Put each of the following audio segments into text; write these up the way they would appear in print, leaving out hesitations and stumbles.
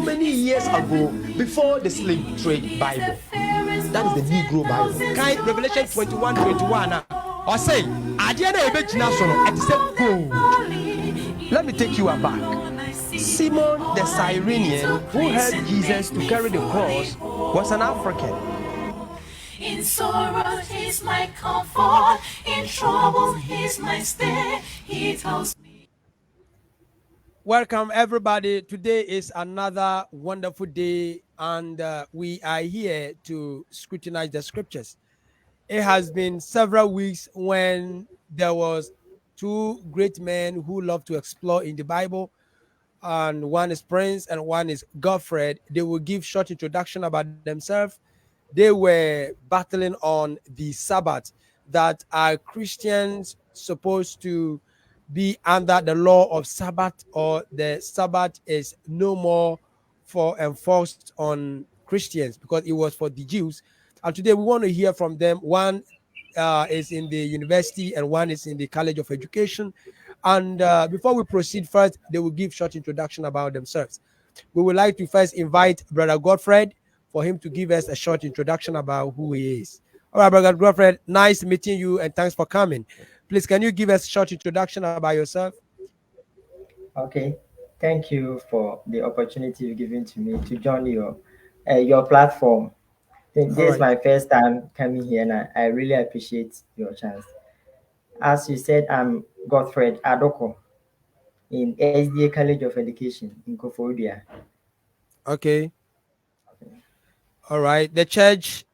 many years ago, before the slave trade Bible. That is the Negro Bible. Kind Revelation 21:21. Or say, Adiana Ebechina Sono, and say gold. Let me take you aback. Simon the Cyrenian, who helped Jesus to carry the cross, was an African. In sorrow, he's my comfort. In trouble, he's my stay. He tells me. Welcome, everybody. Today is another wonderful day, and we are here to scrutinize the scriptures. It has been several weeks when there was two great men who love to explore in the Bible, and one is Prince and one is Godfred. They will give short introduction about themselves. They were battling on the Sabbath, that are Christians supposed to be under the law of Sabbath, or the Sabbath is no more for enforced on Christians because it was for the Jews. And today we want to hear from them. One is in the university and one is in the College of Education. And before we proceed first, they will give short introduction about themselves. We would like to first invite Brother Godfred for him to give us a short introduction about who he is. All right, Brother Godfred, nice meeting you and thanks for coming. Please, can you give us a short introduction about yourself? Okay, thank you for the opportunity you've given to me to join your platform. All This is right. my first time coming here, and I really appreciate your chance. As you said, I'm Godfred Adoko in SDA College of Education in Koforidua. Okay. All right. The church.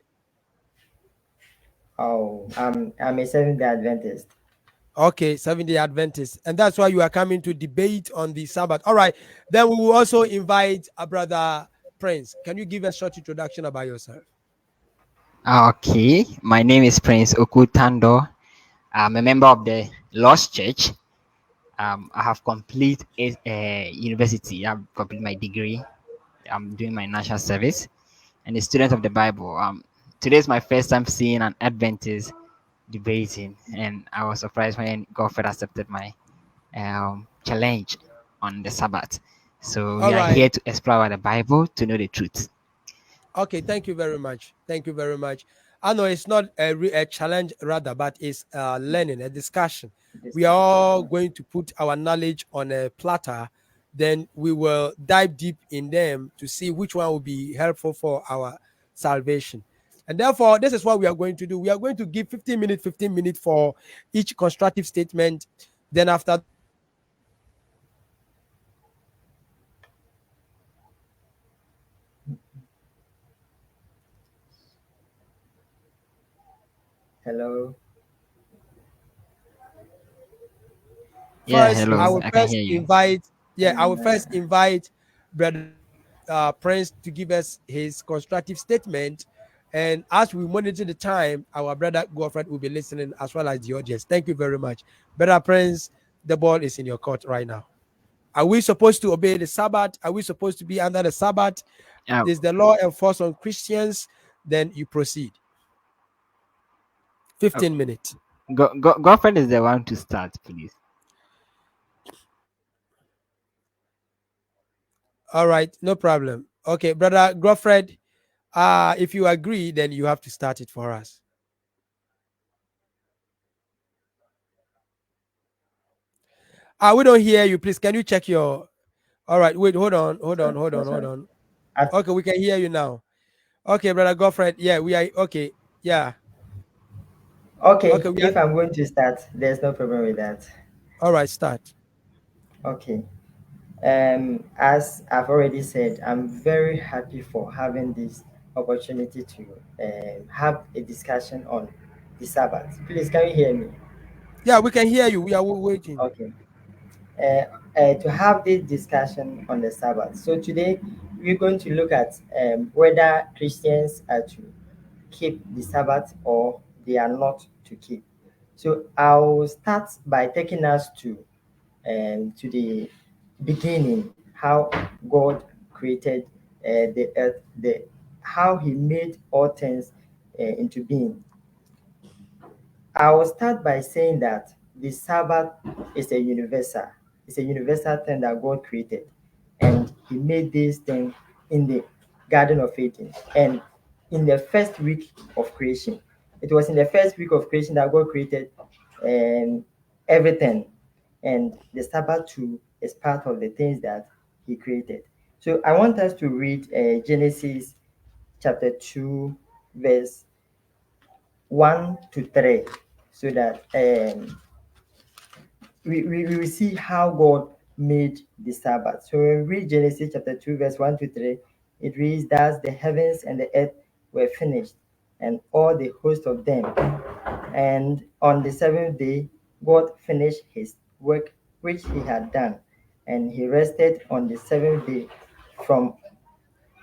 Oh, I'm a Seventh-day Adventist. Okay, Seventh-day Adventist. And that's why you are coming to debate on the Sabbath. All right. Then we will also invite a Brother Prince. Can you give a short introduction about yourself? Okay, my name is Prince Okutando. I'm a member of the Lost Church. I have completed university. I've completed my degree. I'm doing my national service and a student of the Bible. Today is my first time seeing an Adventist debating, and I was surprised when Godfrey accepted my challenge on the Sabbath. So All we are right. here to explore the Bible to know the truth. Okay, thank you very much. Thank you very much. I know it's not a challenge, rather, but it's learning, a discussion. We are all going to put our knowledge on a platter. Then we will dive deep in them to see which one will be helpful for our salvation. And therefore, this is what we are going to do. We are going to give 15 minutes for each constructive statement. Then after that, we will have a discussion. And then we will also invite Brother Godfred to give us his constructive statement. Hello. Yeah, First, I hello, will I can first hear you. invite, yeah, I will first invite Brother Prince to give us his constructive statement. And as we monitor the time, our brother Godfred will be listening as well as the audience. Thank you very much. Brother Prince, the ball is in your court right now. Are we supposed to obey the Sabbath? Are we supposed to be under the Sabbath? Uh, Is the law enforced on Christians? Then you proceed. uh, 15 minutes. Godfrey is the one to start, please. All right, no problem. Okay, brother Godfred, if you agree, then you have to start it for us. We don't hear you. Please, can you check your? All right, wait, hold on. At- Okay, we can hear you now. Okay, brother Godfred. Yeah, we are okay. Yeah. okay, Okay, we are. if I'm going to start, there's no problem with that. All right, start. Okay. As I've already said, I'm very happy for having this opportunity to have a discussion on the Sabbath. Please, can you hear me? Yeah, we can hear you. We are waiting. Okay. To have this discussion on the Sabbath. So today we're going to look at whether Christians are to keep the Sabbath or they are not to keep. So I'll start by taking us to the beginning, how God created the earth, the how He made all things into being. I will start by saying that the Sabbath is a universal. It's a universal thing that God created, and he made this thing in the Garden of Eden. And in the first week of creation, it was in the first week of creation that God created everything. And the Sabbath too is part of the things that he created. So I want us to read Genesis chapter 2, verse 1 to 3, so that we will see how God made the Sabbath. So when we read Genesis chapter 2, verse 1 to 3, it reads, "Thus the heavens and the earth were finished, and all the host of them. And on the seventh day, God finished his work which he had done, and he rested on the seventh day from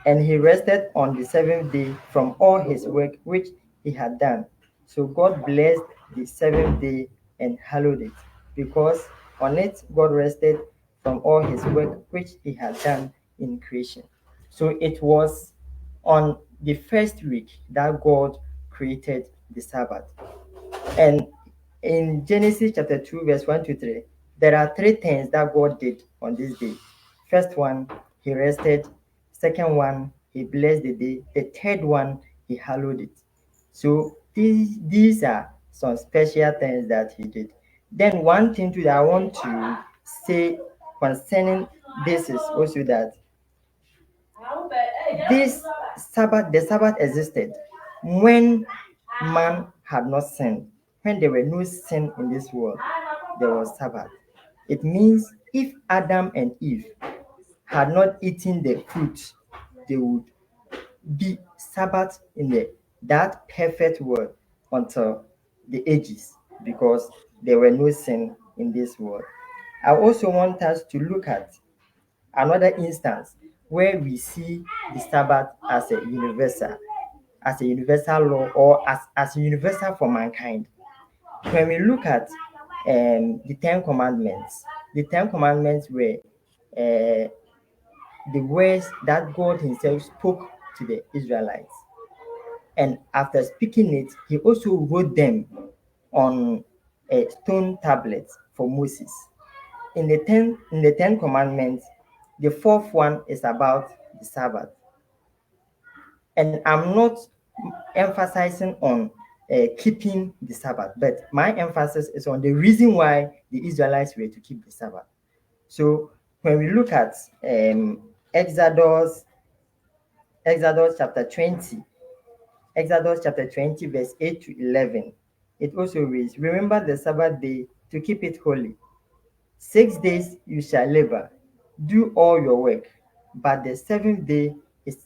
and he rested on the seventh day from all his work which he had done. So God blessed the seventh day and hallowed it, because on it God rested from all his work which he had done in creation." So it was on the first week that God created the Sabbath. And in Genesis chapter 2, verse 1 to 3, there are three things that God did on this day. First one, he rested. Second one, he blessed the day. The third one, he hallowed it. So these are some special things that he did. Then one thing too that I want to say concerning this is also that this Sabbath, the Sabbath existed when man had not sinned. When there were no sin in this world, there was Sabbath. It means if Adam and Eve had not eaten the fruit, they would be Sabbath in that perfect world until the ages, because there were no sin in this world. I also want us to look at another instance where we see the Sabbath as a universal law, or as universal for mankind. When we look at the Ten Commandments were the words that God Himself spoke to the Israelites. And after speaking it, He also wrote them on a stone tablet for Moses. In the Ten Commandments, the fourth one is about the Sabbath. And I'm not emphasizing on keeping the Sabbath, but my emphasis is on the reason why the Israelites were to keep the Sabbath. So when we look at Exodus chapter 20, Exodus chapter 20, verse 8 to 11, it also reads, "Remember the Sabbath day to keep it holy. 6 days you shall labor, do all your work, but the seventh day is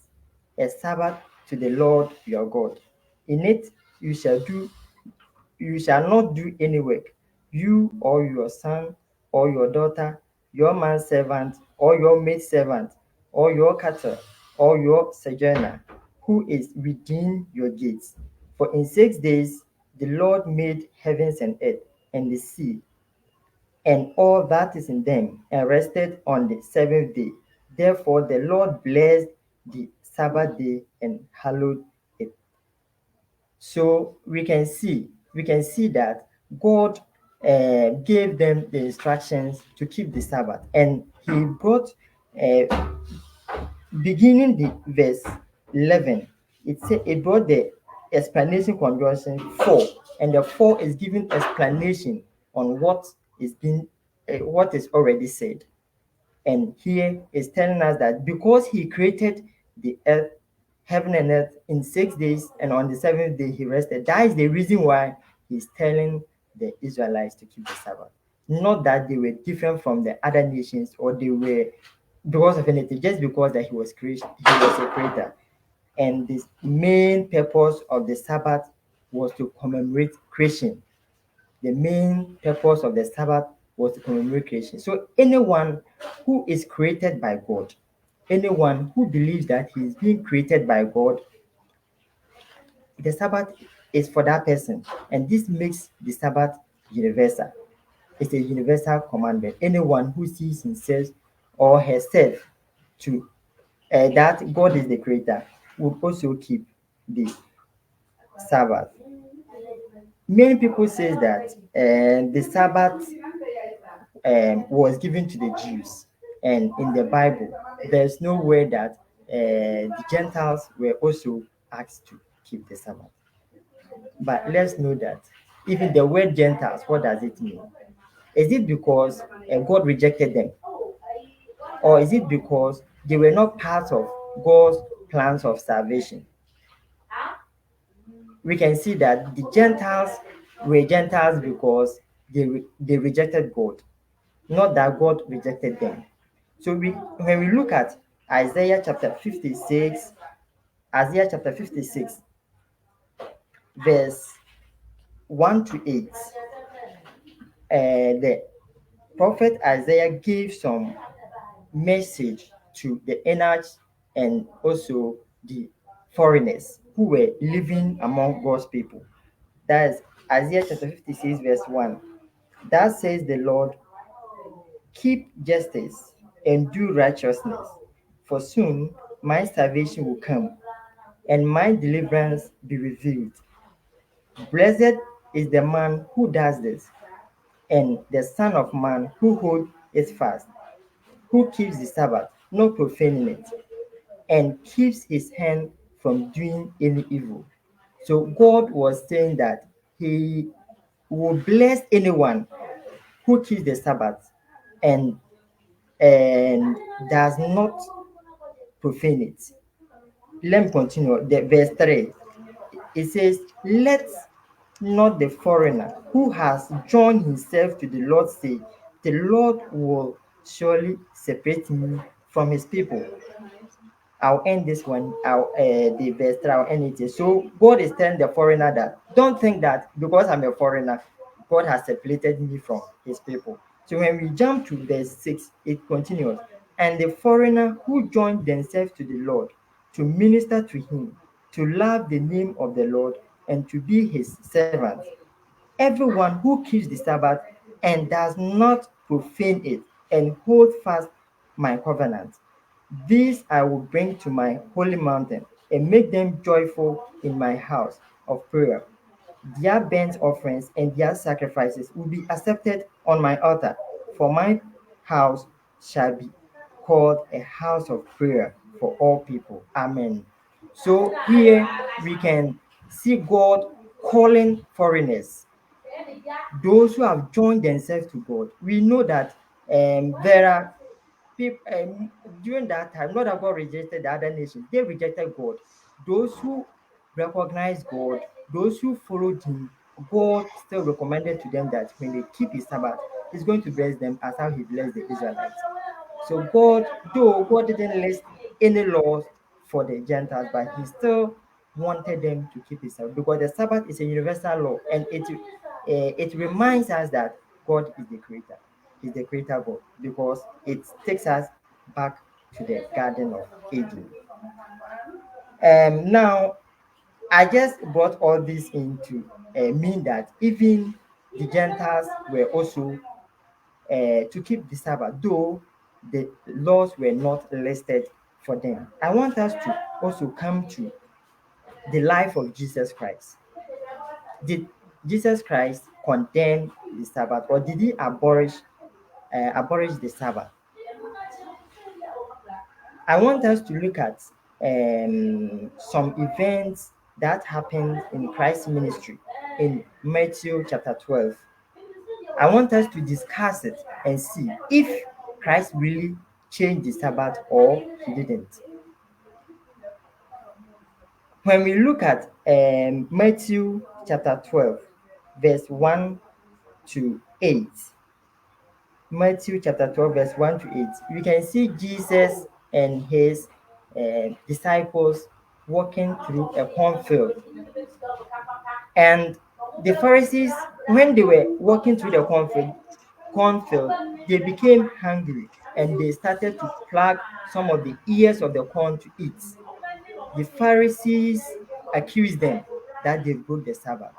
a Sabbath to the Lord your God. In it you shall not do any work, you or your son or your daughter, your manservant or your maidservant, or your cattle, or your sojourner, who is within your gates. For in 6 days the Lord made heavens and earth and the sea and all that is in them, and rested on the seventh day. Therefore the Lord blessed the Sabbath day and hallowed it." So we can see that God gave them the instructions to keep the Sabbath, and He brought uh, beginning the verse 11. It brought the explanation conjunction for, and the for is giving explanation on what is already said. And here is telling us that because He created the earth, heaven and earth in 6 days, and on the seventh day He rested. That is the reason why He's telling the Israelites to keep the Sabbath. Not that they were different from the other nations, or they were because of anything, just because that He was a creator. And the main purpose of the Sabbath was to commemorate creation. The main purpose of the Sabbath was to commemorate creation. So anyone who is created by God, anyone who believes that he is being created by God, the Sabbath is for that person. And this makes the Sabbath universal. It's a universal commandment. Anyone who sees himself or herself to that God is the creator would also keep the Sabbath. Many people say that the Sabbath was given to the Jews, and in the Bible, there's nowhere that the Gentiles were also asked to keep the Sabbath. But let's know that even the word Gentiles, what does it mean? Is it because God rejected them? Or is it because they were not part of God's plans of salvation? We can see that the Gentiles were Gentiles because they rejected God, not that God rejected them. So when we look at Isaiah chapter 56, Isaiah chapter 56, verse 1 to 8, the prophet Isaiah gave some message to the Enoch and also the foreigners who were living among God's people. That is Isaiah chapter 56, verse 1. That says the Lord, keep justice and do righteousness, for soon my salvation will come and my deliverance be revealed. Blessed is the man who does this, and the Son of Man who holds it fast, who keeps the Sabbath, not profaning it, and keeps his hand from doing any evil. So God was saying that he will bless anyone who keeps the Sabbath and and does not profane it. Let me continue. The verse 3. It says, let not the foreigner who has joined himself to the Lord say, the Lord will surely separate me from his people. I'll end this one. The verse 3, I'll end it. So God is telling the foreigner that don't think that because I'm a foreigner, God has separated me from his people. So when we jump to verse 6, it continues. And the foreigner who joined themselves to the Lord to minister to him, to love the name of the Lord, and to be his servant. Everyone who keeps the Sabbath and does not profane it and hold fast my covenant, these I will bring to my holy mountain and make them joyful in my house of prayer. Their burnt offerings and their sacrifices will be accepted on my altar, for my house shall be called a house of prayer for all people. Amen. So here we can see God calling foreigners, those who have joined themselves to God. We know that there are people during that time, not that God rejected the other nations, they rejected God. Those who recognized God, those who followed him, God still recommended to them that when they keep his Sabbath, he's going to bless them as how he blessed the Israelites. So God, though God didn't list any laws for the Gentiles, but he still wanted them to keep his Sabbath because the Sabbath is a universal law, and it reminds us that God is the creator. He's the creator God because it takes us back to the Garden of Eden. Now, I just brought all this into mean that even the Gentiles were also to keep the Sabbath, though the laws were not listed for them. I want us to also come to the life of Jesus Christ. Did Jesus Christ condemn the Sabbath, or did he abolish the Sabbath? I want us to look at some events that happened in Christ's ministry in Matthew chapter 12. I want us to discuss it and see if Christ really changed the Sabbath or he didn't. When we look at Matthew chapter 12, verse 1 to 8, Matthew chapter 12, verse 1 to 8, we can see Jesus and his disciples walking through a cornfield. And the Pharisees, when they were walking through the cornfield, they became hungry and they started to pluck some of the ears of the corn to eat. The Pharisees accused them that they broke the Sabbath.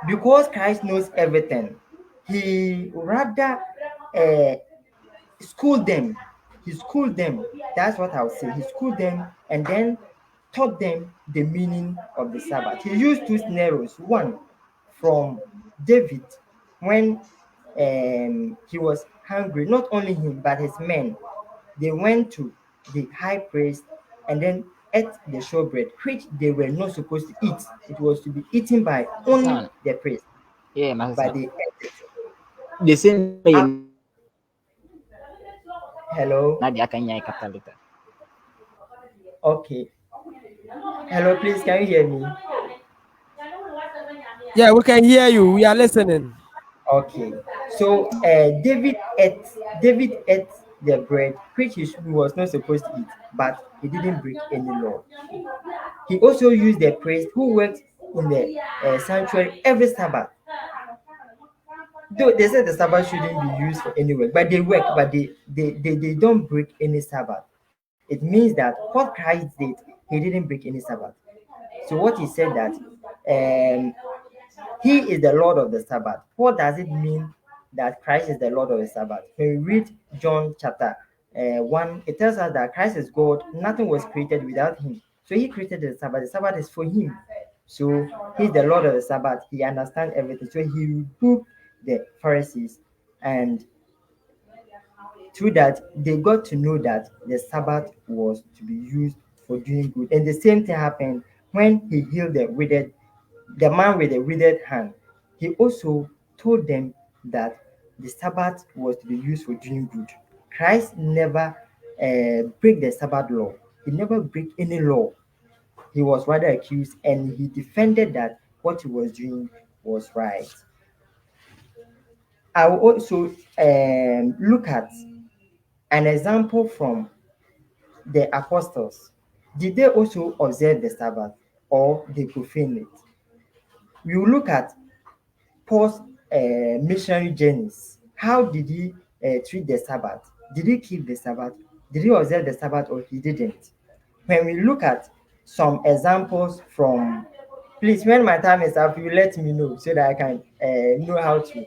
Because Christ knows everything, he rather uh, schooled them. He schooled them. That's what I would say. He schooled them and then taught them the meaning of the Sabbath. He used two scenarios. One from David when he was hungry. Not only him, but his men. They went to the high priest and then ate the showbread, which they were not supposed to eat. It was to be eaten by only Son. the priest, Yeah, Master but Son. they ate it. The same way you Ah, know the akanya capital letter. hello. Okay. Hello, please. Can you hear me? Yeah, we can hear you. We are listening. Okay. So David ate the bread which he was not supposed to eat, but he didn't break any law. He also used the priest who worked in the sanctuary every Sabbath. Though they said the Sabbath shouldn't be used for any work, but they work, but they don't break any Sabbath. It means that what Christ did, he didn't break any Sabbath. So what he said that um, he is the Lord of the Sabbath. What does it mean that Christ is the Lord of the Sabbath? When we read John chapter 1, it tells us that Christ is God. Nothing was created without him. So he created the Sabbath. The Sabbath is for him. So he's the Lord of the Sabbath. He understands everything. So he rebuked the Pharisees, and through that they got to know that the Sabbath was to be used for doing good. And the same thing happened when he healed the man with the withered hand. He also told them that the Sabbath was to be used for doing good. Christ never break the Sabbath law. He never break any law. He was rather accused, and he defended that what he was doing was right. I will also look at an example from the apostles. Did they also observe the Sabbath or they profane it? We will look at Paul's missionary journeys. How did he treat the Sabbath? Did he keep the Sabbath? Did he observe the Sabbath or he didn't? When we look at some examples from, please, when my time is up, you let me know so that I can know how to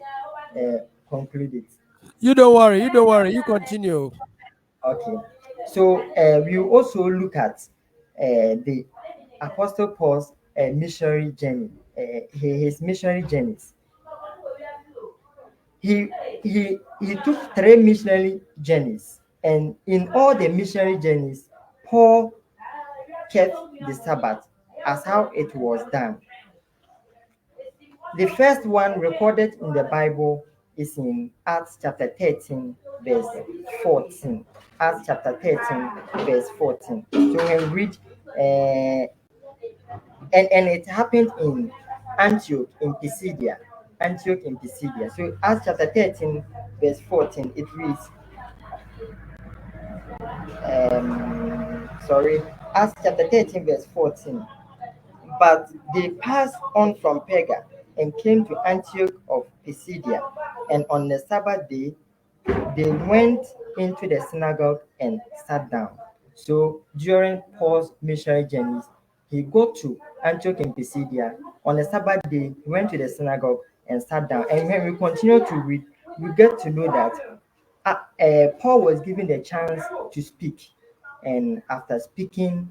conclude it. You don't worry. You don't worry. You continue. Okay. So we will also look at the Apostle Paul's missionary journey, his missionary journeys. he he took three missionary journeys, and in all the missionary journeys Paul kept the Sabbath as how it was done. The first one recorded in the Bible is in Acts chapter 13 verse 14. Acts chapter 13 verse 14. So when we read and it happened in Antioch in Pisidia. Antioch in Pisidia. So Acts chapter 13 verse 14, it reads, sorry, Acts chapter 13 verse 14. But they passed on from Perga and came to Antioch of Pisidia, and on the Sabbath day they went into the synagogue and sat down. So during Paul's missionary journeys, he got to Antioch in Pisidia. On the Sabbath day, he went to the synagogue and sat down. And when we continue to read, we get to know that Paul was given the chance to speak, and after speaking,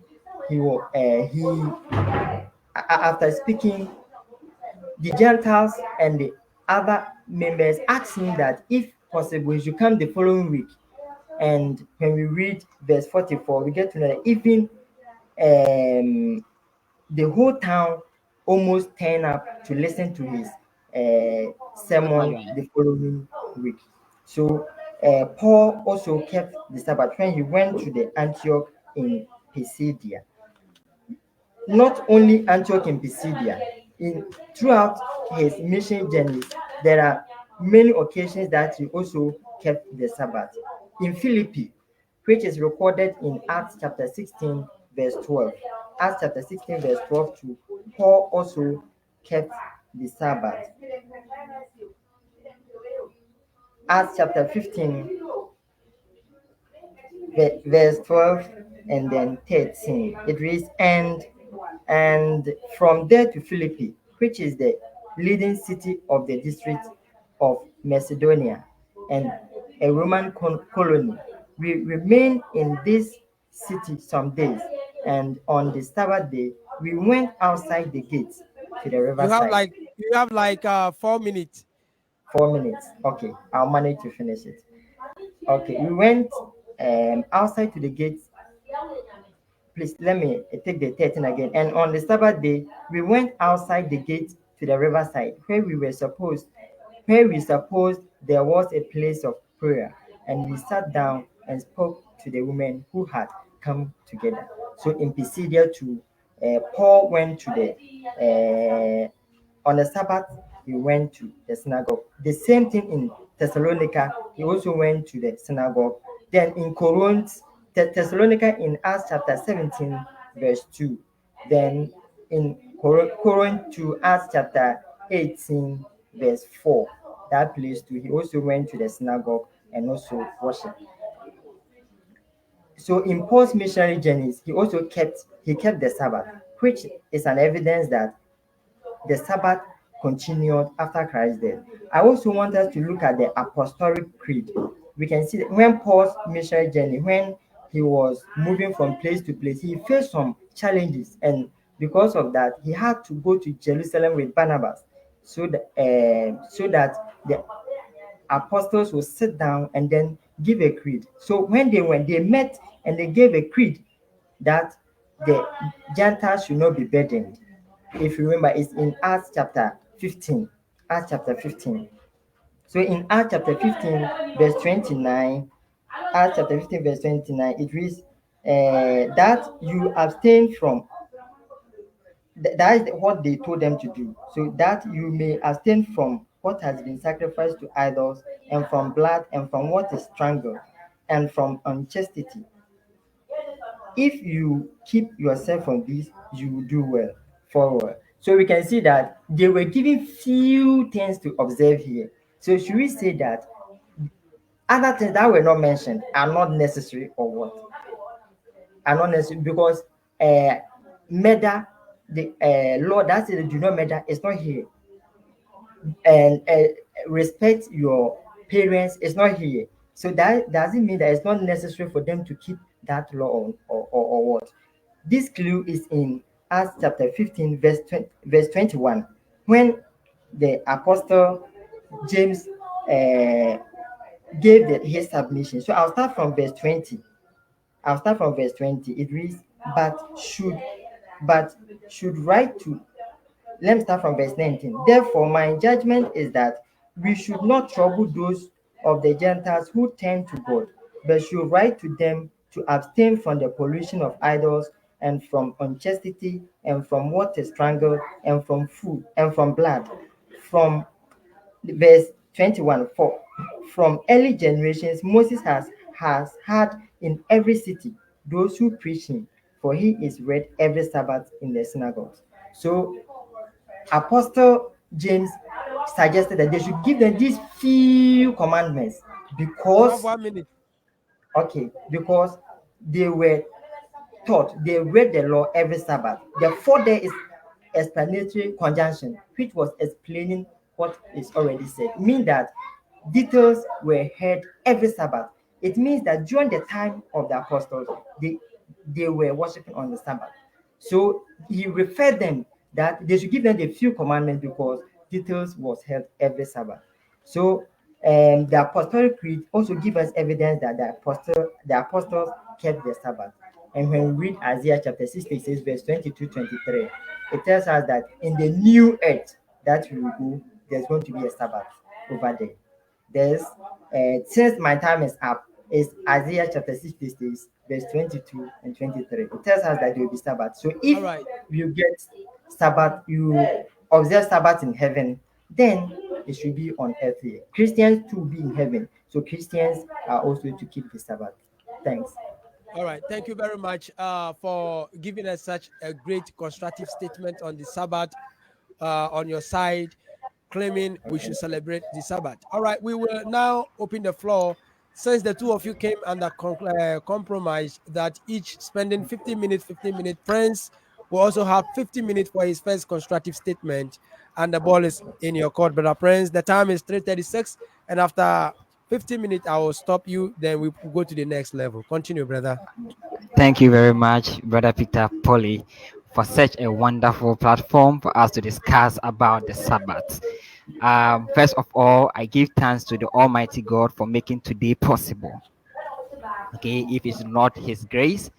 after speaking, the Gentiles and the other members asked him that if possible, he should come the following week. And when we read verse 44, we get to know that even the whole town almost turned up to listen to his sermon the following week. So Paul also kept the Sabbath when he went to the Antioch in Pisidia. Not only Antioch in Pisidia, in throughout his mission journeys, there are many occasions that he also kept the Sabbath. In Philippi, which is recorded in Acts chapter 16, verse 12. Acts chapter 16, verse 12 to Paul also kept the Sabbath. Acts chapter 15, verse 12 and then 13. It reads, and from there to Philippi, which is the leading city of the district of Macedonia and a Roman colony. We remained in this city some days, and on the Sabbath day, we went outside the gates to the You have riverside. like 4 minutes. 4 minutes. Okay, I'll manage to finish it. Okay, we went outside to the gate. Please let me take the 13 again. And on the Sabbath day, we went outside the gate to the riverside where we supposed there was a place of prayer, and we sat down and spoke to the women who had come together. So in Pisidia too, Paul went to the on the Sabbath, he went to the synagogue. The same thing in Thessalonica, he also went to the synagogue. Then in Corinth, Thessalonica in Acts chapter 17, verse 2. Then in Corinth to Acts chapter 18, verse 4. That place too, he also went to the synagogue and also worshiped. So in Paul's missionary journeys, he kept the Sabbath, which is an evidence that the Sabbath continued after Christ's death. I also want us to look at the Apostolic Creed. We can see that when Paul's missionary journey, when he was moving from place to place, he faced some challenges, and because of that, he had to go to Jerusalem with Barnabas, so that the apostles will sit down and then give a creed. So when they went, they met and they gave a creed that the Gentiles should not be burdened. If you remember, it's in Acts chapter 15. Acts chapter 15. So in Acts chapter 15, verse 29, Acts chapter 15, verse 29, it reads that you abstain from, that is what they told them to do, so that you may abstain from what has been sacrificed to idols, and from blood, and from what is strangled, and from unchastity. If you keep yourself from this, you will do well forward. So we can see that they were given few things to observe here. So should we say that other things that were not mentioned are not necessary, or what? Are not necessary because murder, the law that says do not murder is not here, and respect your parents is not here. So that doesn't mean that it's not necessary for them to keep that law, or what. This clue is in Acts chapter 15, verse 21, when the apostle James gave his submission. So I'll start from verse 20. It reads, but should write to let me start from verse 19. Therefore, my judgment is that we should not trouble those of the Gentiles who turn to God, but should write to them to abstain from the pollution of idols, and from unchastity, and from what is strangled, and from food, and from blood. From verse 21, for from early generations Moses has had in every city those who preach him, for he is read every Sabbath in the synagogues. So Apostle James suggested that they should give them these few commandments You have because, 1 minute. okay, because they were taught, they read the law every Sabbath. Therefore, there is explanatory conjunction, which was explaining what is already said. It means that details were heard every Sabbath. It means that during the time of the apostles, they were worshiping on the Sabbath. So he referred them that they should give them the few commandments because details was held every Sabbath. So the Apostolic Creed also give us evidence that the apostles kept the Sabbath. And when we read Isaiah chapter 66, verse 22-23, it tells us that in the new earth that we will go, there's going to be a Sabbath over there. There's since my time is up, is Isaiah chapter 66, verse 22 and 23. It tells us that there will be Sabbath. So if All right. you get Sabbath, you observe Sabbath in heaven, then it should be on earth here. Christians too be in heaven. So Christians are also to keep the Sabbath. Thanks. All right. Thank you very much for giving us such a great constructive statement on the Sabbath on your side, claiming we should celebrate the Sabbath. All right. We will now open the floor. Since the two of you came under compromise that each spending 15 minutes, 15 minutes, Prince will also have 15 minutes for his first constructive statement. And the ball is in your court, brother Prince. The time is 3:36. And after 15 minutes, I will stop you. Then we will go to the next level. Continue, brother. Thank you very much, Brother Peter Polly, for such a wonderful platform for us to discuss about the Sabbath. First of all, I give thanks to the Almighty God for making today possible. Okay, if it's not His grace,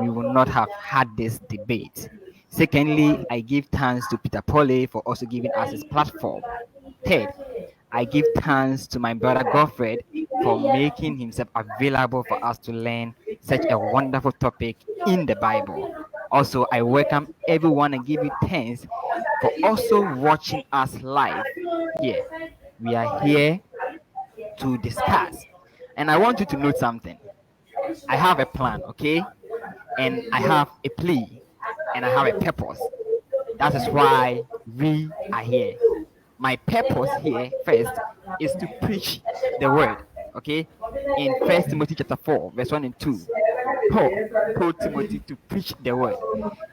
we will not have had this debate. Secondly, I give thanks to Peter Pole for also giving us his platform. Third, I give thanks to my brother Godfred for making himself available for us to learn such a wonderful topic in the Bible. Also, I welcome everyone and give you thanks for also watching us live here. We are here to discuss. And I want you to note something. I have a plan, okay? And I have a plea and I have a purpose. That is why we are here. My purpose here first is to preach the word, okay? In First Timothy chapter 4, verse 1 and 2, Paul told Timothy to preach the word,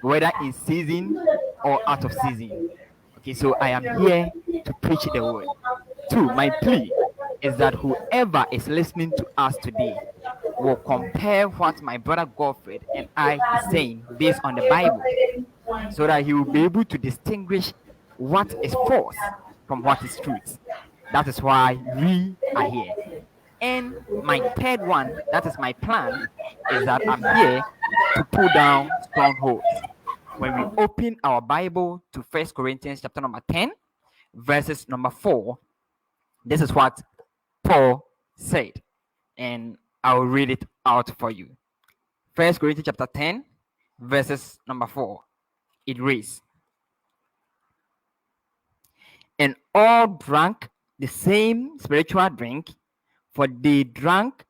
whether in season or out of season. Okay, so I am here to preach the word. Two, my plea is that whoever is listening to us today will compare what my brother Godfred and I is saying based on the Bible, so that he will be able to distinguish what is false from what is truth. That is why we are here. And my third one, that is my plan, is that I'm here to pull down strongholds. When we open our Bible to First Corinthians chapter number 10, verses number 4, this is what Paul said. And I'll read it out for you. First Corinthians chapter 10, verses number 4. It reads, and all drank the same spiritual drink, for they drank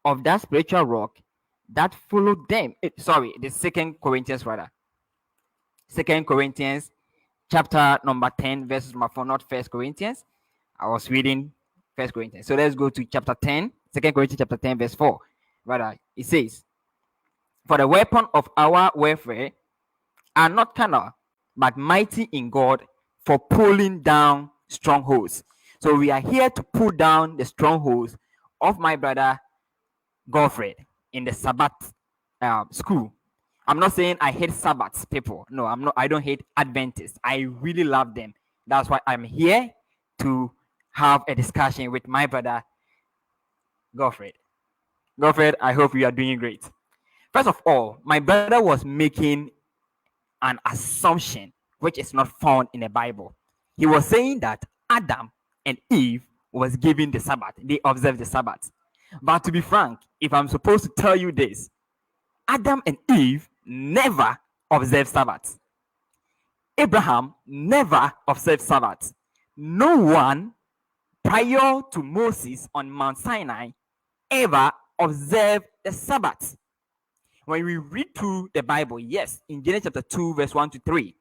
of that spiritual rock that followed them. The Second Corinthians rather. Second Corinthians chapter number 10, verses number 4, not First Corinthians. I was reading First Corinthians. So let's go to chapter 10, 2 Corinthians chapter 10, verse 4. Rather, it says, for the weapon of our warfare are not carnal, but mighty in God for pulling down strongholds. So we are here to pull down the strongholds of my brother Godfred in the Sabbath school. I'm not saying I hate Sabbath people. No, I'm not. I don't hate Adventists. I really love them. That's why I'm here to have a discussion with my brother Godfred. Godfred, I hope you are doing great. First of all, my brother was making an assumption which is not found in the Bible. He was saying that Adam and Eve was given the Sabbath. They observed the Sabbath. But to be frank, if I'm supposed to tell you this, Adam and Eve never observed Sabbath. Abraham never observed Sabbath. No one prior to Moses on Mount Sinai ever observed the Sabbath. When we read through the Bible, yes, in Genesis chapter 2, verse 1 to 3,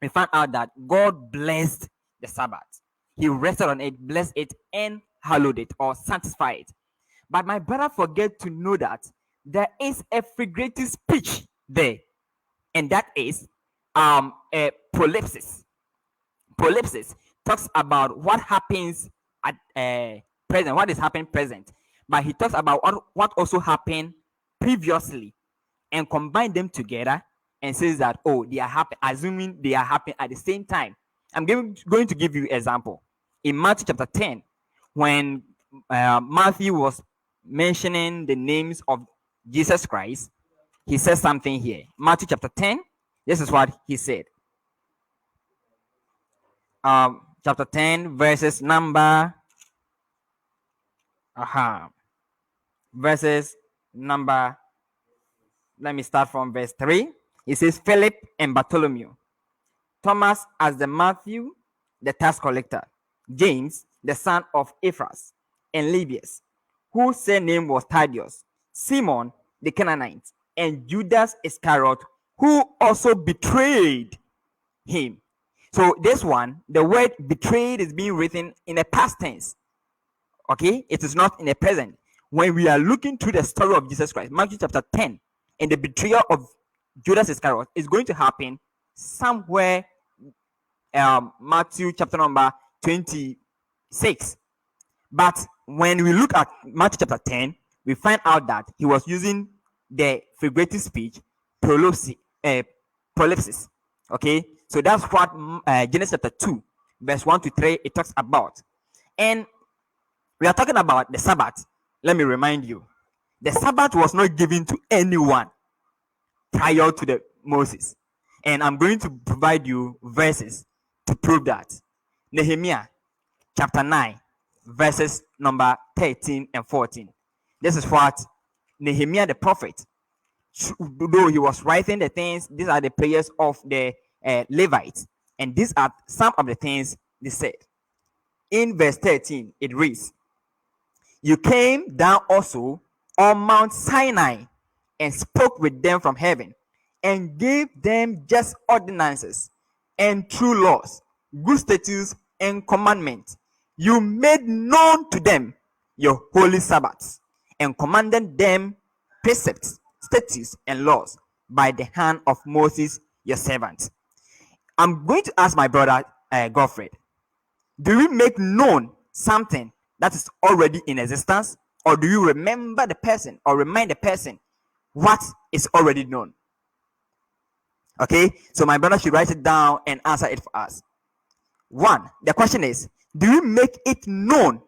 we find out that God blessed the Sabbath. He rested on it, blessed it, and hallowed it or sanctified it. But my brother forget to know that there is a figurative speech there, and that is a prolepsis. Prolepsis talks about what happens at present, what is happening present, but he talks about what also happened previously and combine them together and says that, oh, they are happy, assuming they are happening at the same time. I'm going to give you an example. In Matthew chapter 10, when Matthew was mentioning the names of Jesus Christ, he says something here. Matthew chapter 10, this is what he said. Chapter 10, verses number let me start from verse 3. It says, Philip and Bartholomew, Thomas as the Matthew, the tax collector, James, the son of Ephras, and Lebbaeus, whose surname was Thaddeus, Simon the Canaanite, and Judas Iscariot, who also betrayed him. So this one, the word betrayed is being written in a past tense. Okay, it is not in the present. When we are looking through the story of Jesus Christ, Matthew chapter 10, and the betrayal of Judas Iscariot is going to happen somewhere Matthew chapter number 26. But when we look at Matthew chapter 10, we find out that he was using the figurative speech prolepsis. Okay, so that's what Genesis chapter 2, verse 1 to 3, it talks about. And we are talking about the Sabbath. Let me remind you, the Sabbath was not given to anyone prior to the Moses. And I'm going to provide you verses to prove that. Nehemiah chapter 9, verses number 13 and 14. This is what Nehemiah the prophet, though he was writing the things, these are the prayers of the Levites. And these are some of the things they said. In verse 13, it reads, "You came down also on Mount Sinai and spoke with them from heaven and gave them just ordinances and true laws, good statutes and commandments. You made known to them your holy Sabbaths and commanded them precepts, statutes, and laws by the hand of Moses, your servant." I'm going to ask my brother Godfred, do we make known something that is already in existence, or do you remember the person or remind the person what is already known? Okay, so my brother should write it down and answer it for us. One, the question is, do you make it known,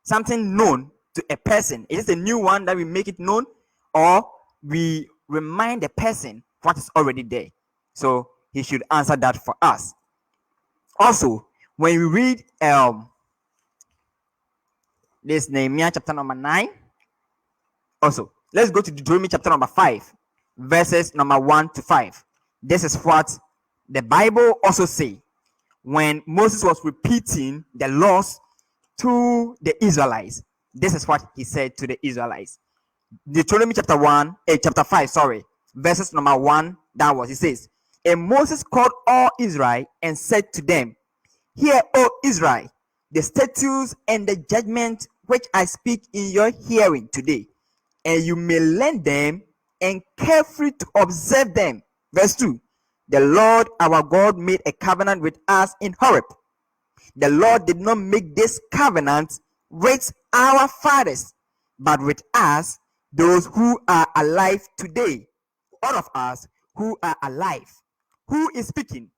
something known to a person? Is it a new one that we make it known, or we remind the person what is already there? So he should answer that for us. Also, when we read this Nehemiah chapter number 9, also let's go to Deuteronomy chapter number 5, verses number 1 to 5. This is what the Bible also say when Moses was repeating the laws to the Israelites. This is what he said to the Israelites. Deuteronomy chapter 5, verses number 1 downwards. He says, "And Moses called all Israel and said to them, Hear, O Israel, the statutes and the judgment which I speak in your hearing today, and you may learn them and carefully to observe them." Verse 2, "The Lord our God made a covenant with us in Horeb. The Lord did not make this covenant with our fathers, but with us, those who are alive today." All of us who are alive. Who is speaking?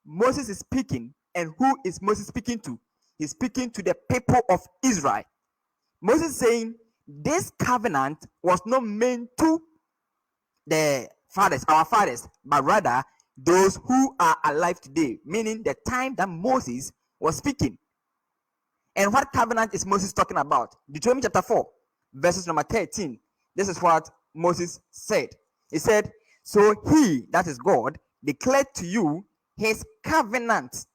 Moses is speaking. And who is Moses speaking to? He's speaking to the people of Israel. Moses is saying this covenant was not meant to the fathers, our fathers, but rather those who are alive today, meaning the time that Moses was speaking. And what covenant is Moses talking about? Deuteronomy chapter 4, verses number 13. This is what Moses said. He said, "So he, that is God, declared to you his covenant,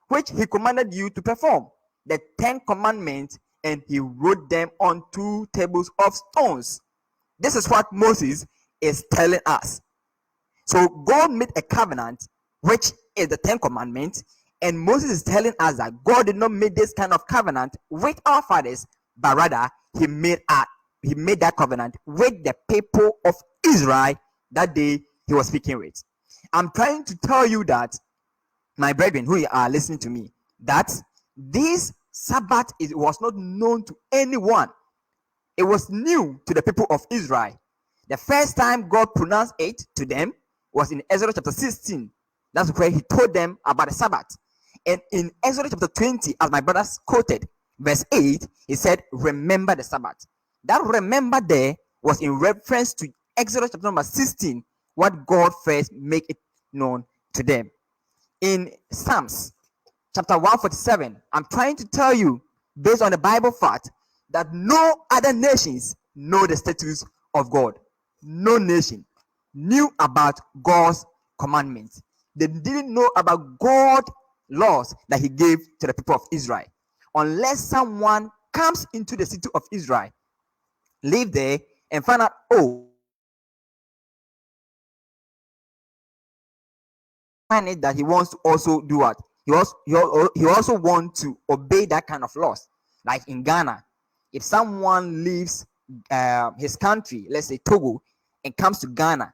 which he commanded you to perform, the 10 commandments, and he wrote them on 2 tables of stones." This is what Moses is telling us. So God made a covenant, which is the 10 commandments, and Moses is telling us that God did not make this kind of covenant with our fathers, but rather he made that covenant with the people of Israel that day he was speaking with. I'm trying to tell you that, my brethren who are listening to me, that this Sabbath was not known to anyone. It was new to the people of Israel. The first time God pronounced it to them was in Exodus chapter 16. That's where he told them about the Sabbath. And in Exodus chapter 20, as my brothers quoted, verse 8, he said, "Remember the Sabbath." That "remember" there was in reference to Exodus chapter number 16, what God first made it known to them. In Psalms chapter 147, I'm trying to tell you, based on the Bible fact, that no other nations know the statutes of God. No nation knew about God's commandments. They didn't know about God's laws that he gave to the people of Israel. Unless someone comes into the city of Israel, live there, and find out, find it that he wants to also do what? He also wants to obey that kind of laws. Like in Ghana, if someone leaves his country, let's say Togo, and comes to Ghana,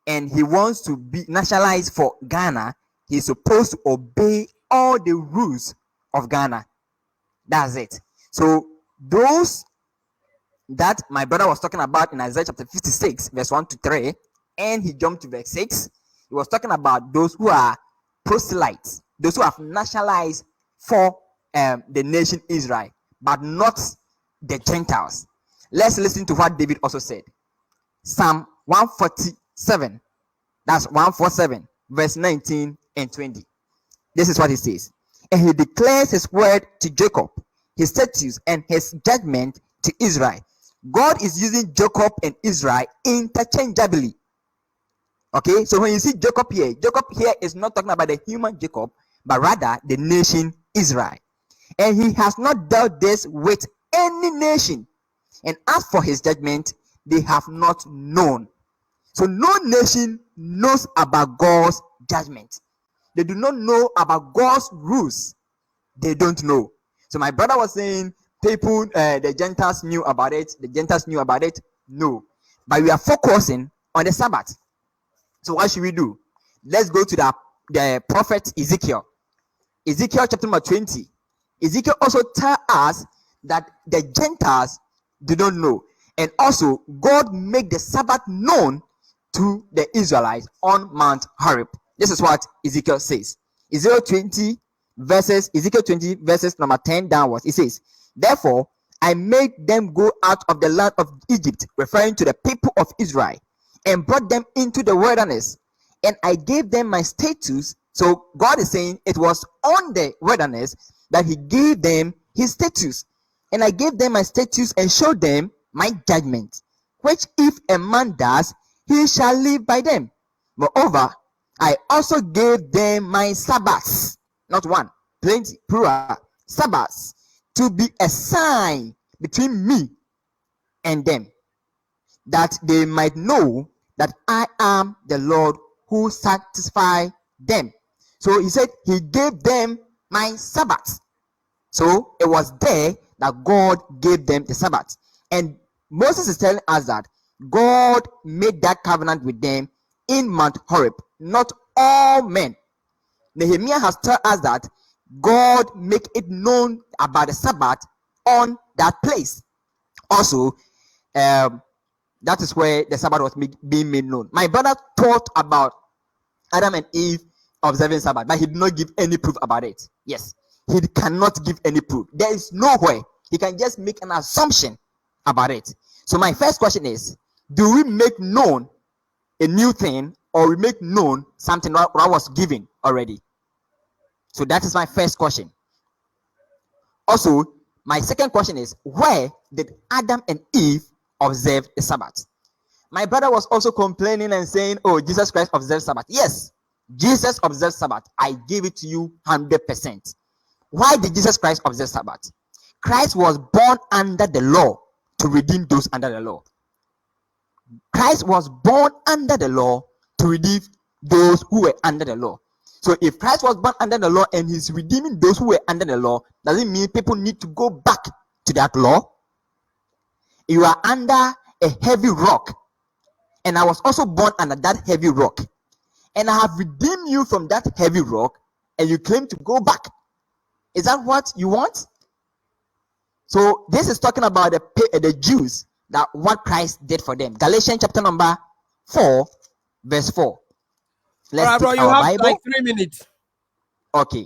and he wants to be nationalized for Ghana, he's supposed to obey all the rules of Ghana. That's it. So those that my brother was talking about in Isaiah chapter 56, verse 1 to 3, and he jumped to verse 6, he was talking about those who are proselytes, those who have nationalized for the nation Israel, but not the Gentiles. Let's listen to what David also said. Psalm 147, that's 147, verse 19 and 20. This is what he says. And he declares his word to Jacob, his statutes and his judgment to Israel. God is using Jacob and Israel interchangeably. Okay, so when you see Jacob here is not talking about the human Jacob, but rather the nation Israel. And he has not dealt this with any nation. And as for his judgment, they have not known. So no nation knows about God's judgment. They do not know about God's rules. They don't know. So my brother was saying people, the Gentiles knew about it. The Gentiles knew about it. No. But we are focusing on the Sabbath. So what should we do? Let's go to the prophet Ezekiel. Ezekiel chapter number 20. Ezekiel also tells us that the Gentiles do not know. And also, God made the Sabbath known to the Israelites on Mount Horeb. This is what Ezekiel says. Ezekiel 20 verses number 10 downwards. It says, therefore, I made them go out of the land of Egypt, referring to the people of Israel, and brought them into the wilderness, and I gave them my statutes. So God is saying it was on the wilderness that he gave them his statutes, and I gave them my statutes and showed them my judgment, which if a man does, he shall live by them. Moreover, I also gave them my Sabbaths, not one, plenty, plural, Sabbaths, to be a sign between me and them, that they might know that I am the Lord who satisfy them. So he said he gave them my Sabbath. So it was there that God gave them the Sabbath. And Moses is telling us that God made that covenant with them in Mount Horeb, not all men. Nehemiah has told us that God make it known about the Sabbath on that place. Also, that is where the Sabbath was being made known. My brother taught about Adam and Eve observing Sabbath, but he did not give any proof about it. Yes, he cannot give any proof. There is nowhere. He can just make an assumption about it. So my first question is, do we make known a new thing, or we make known something that was given already? So that is my first question. Also, my second question is, where did Adam and Eve observe the Sabbath? My brother was also complaining and saying, oh, Jesus Christ observed Sabbath. Yes, Jesus observed Sabbath. I give it to you 100%. Why did Jesus Christ observe Sabbath? Christ was born under the law to redeem those under the law. Christ was born under the law to redeem those who were under the law. So if Christ was born under the law and he's redeeming those who were under the law, does it mean people need to go back to that law? You are under a heavy rock, and I was also born under that heavy rock, and I have redeemed you from that heavy rock, and you claim to go back. Is that what you want? So this is talking about the Jews, that what Christ did for them. Galatians chapter number 4, verse 4. Let's All right, bro, take you our have Bible. like 3 minutes. Okay,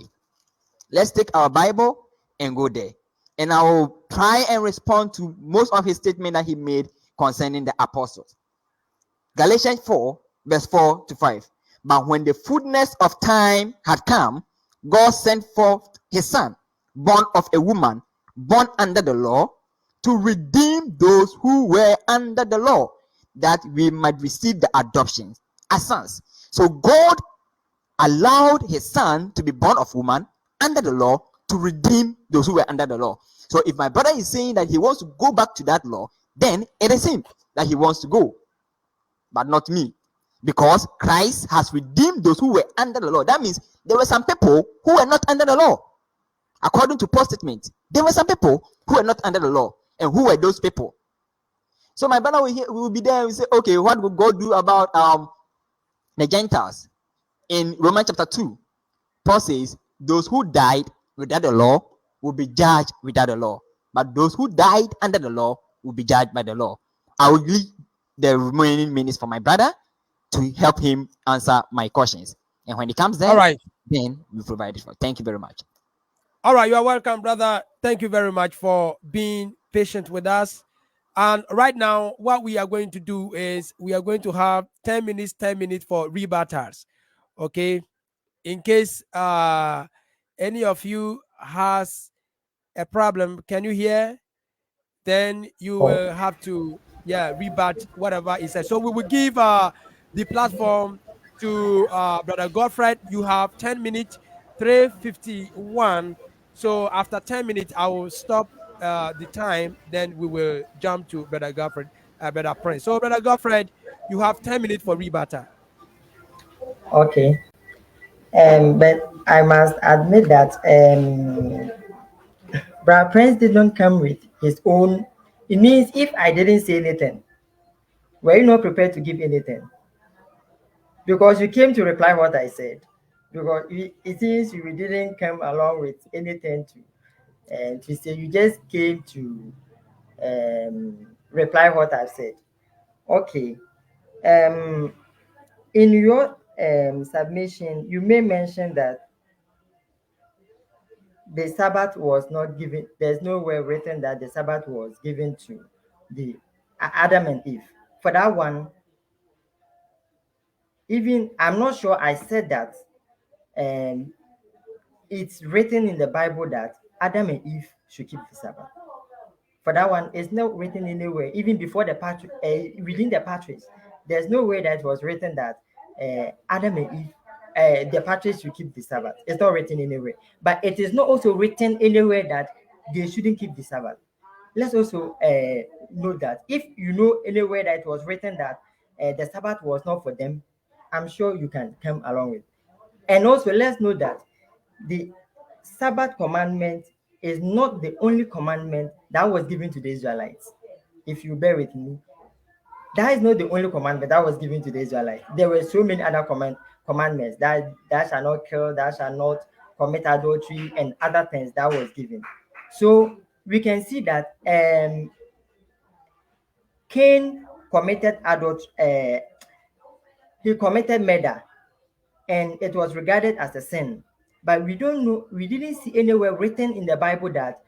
let's take our Bible and go there, and I will try and respond to most of his statement that he made concerning the apostles. Galatians 4, verse 4 to 5. But when the fullness of time had come, God sent forth his son, born of a woman, born under the law, to redeem those who were under the law, that we might receive the adoption as sons. So God allowed his son to be born of woman under the law to redeem those who were under the law. So if my brother is saying that he wants to go back to that law, then it is him that he wants to go, but not me, because Christ has redeemed those who were under the law. That means there were some people who were not under the law. According to Paul's statement, there were some people who were not under the law. And who were those people? So my brother will be there and say, okay, what will God do about the Gentiles? In Romans chapter 2, Paul says, those who died without the law will be judged without the law, but those who died under the law will be judged by the law. I will leave the remaining minutes for my brother to help him answer my questions. And when he comes there, All right. then we provide it for. Thank you very much. All right, you are welcome, brother. Thank you very much for being patient with us. And right now, what we are going to do is we are going to have 10 minutes for rebuttals. Okay. In case any of you has a problem, can you hear? Then you Oh, will have to rebut whatever he said. So we will give the platform to brother Godfred. You have 10 minutes, 3:51. So after 10 minutes I will stop the time, then we will jump to brother Godfred, brother Prince. So brother Godfred, you have 10 minutes for rebuttal. okay. But I must admit that Brad Prince did not come with his own. It means if I didn't say anything, were you not prepared to give anything? Because you came to reply what I said. Because it seems you didn't come along with anything to say. You just came to reply what I've said. Okay. Um, in your submission, you may mention that the Sabbath was not given. There's nowhere written that the Sabbath was given to the Adam and Eve. For that one, even I'm not sure I said that. Um, it's written in the Bible that Adam and Eve should keep the Sabbath. For that one, it's not written anywhere. Even before the within the partridge, there's no way that it was written that Adam and Eve, the partridge should keep the Sabbath. It's not written anywhere. But it is not also written anywhere that they shouldn't keep the Sabbath. Let's also note that if you know anywhere that it was written that the Sabbath was not for them, I'm sure you can come along with. And also, let's note that the Sabbath commandment is not the only commandment that was given to the Israelites. If you bear with me, that is not the only commandment that was given to the Israelites. There were so many other commandments that thou shalt not kill, thou shalt not commit adultery, and other things that was given. So we can see that Cain committed adultery, he committed murder, and it was regarded as a sin. But we don't know, we didn't see anywhere written in the Bible that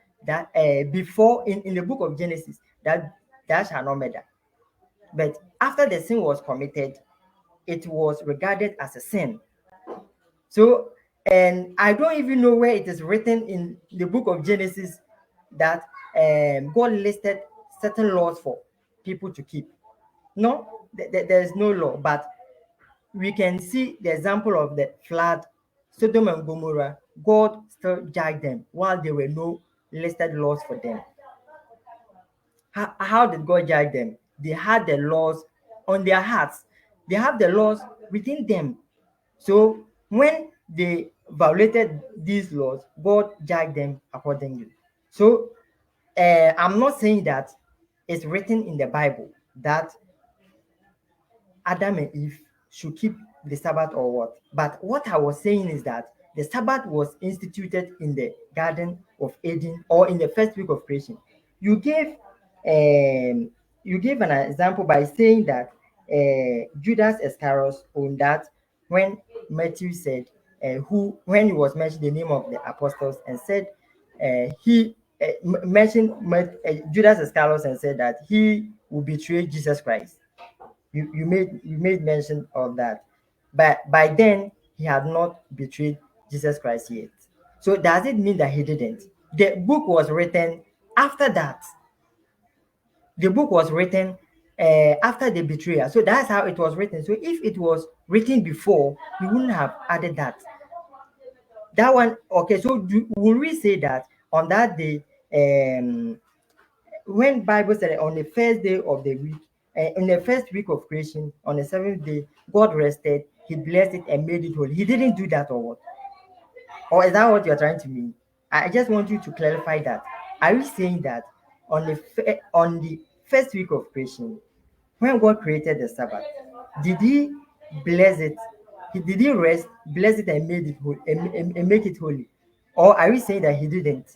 before in the book of Genesis that thou shalt not murder. But after the sin was committed, it was regarded as a sin. So, and I don't even know where it is written in the book of Genesis that God listed certain laws for people to keep. No, there's no law, but we can see the example of the flood, Sodom and Gomorrah. God still judged them while there were no listed laws for them. How did God judge them? They had the laws on their hearts. They have the laws within them. So when they violated these laws, God judged them accordingly. So I'm not saying that it's written in the Bible that Adam and Eve should keep the Sabbath or what. But what I was saying is that the Sabbath was instituted in the Garden of Eden or in the first week of creation. You gave you gave an example by saying that Judas Iscariot owned that when Matthew said who when he was mentioning the name of the apostles and said he mentioned Judas Iscariot and said that he will betray Jesus Christ. You made mention of that, but by then he had not betrayed Jesus Christ yet. So does it mean that he didn't? The book was written after that. The book was written after the betrayal. So that's how it was written. So if it was written before, he wouldn't have added that. That one, okay. So will we say that on that day, when Bible said on the first day of the week, in the first week of creation, on the seventh day, God rested, He blessed it and made it holy. He didn't do that, or what? Or is that what you're trying to mean? I just want you to clarify that. Are you saying that on the first week of creation, when God created the Sabbath, did He bless it? Did He rest, bless it, and made it holy, and make it holy? Or are you saying that He didn't?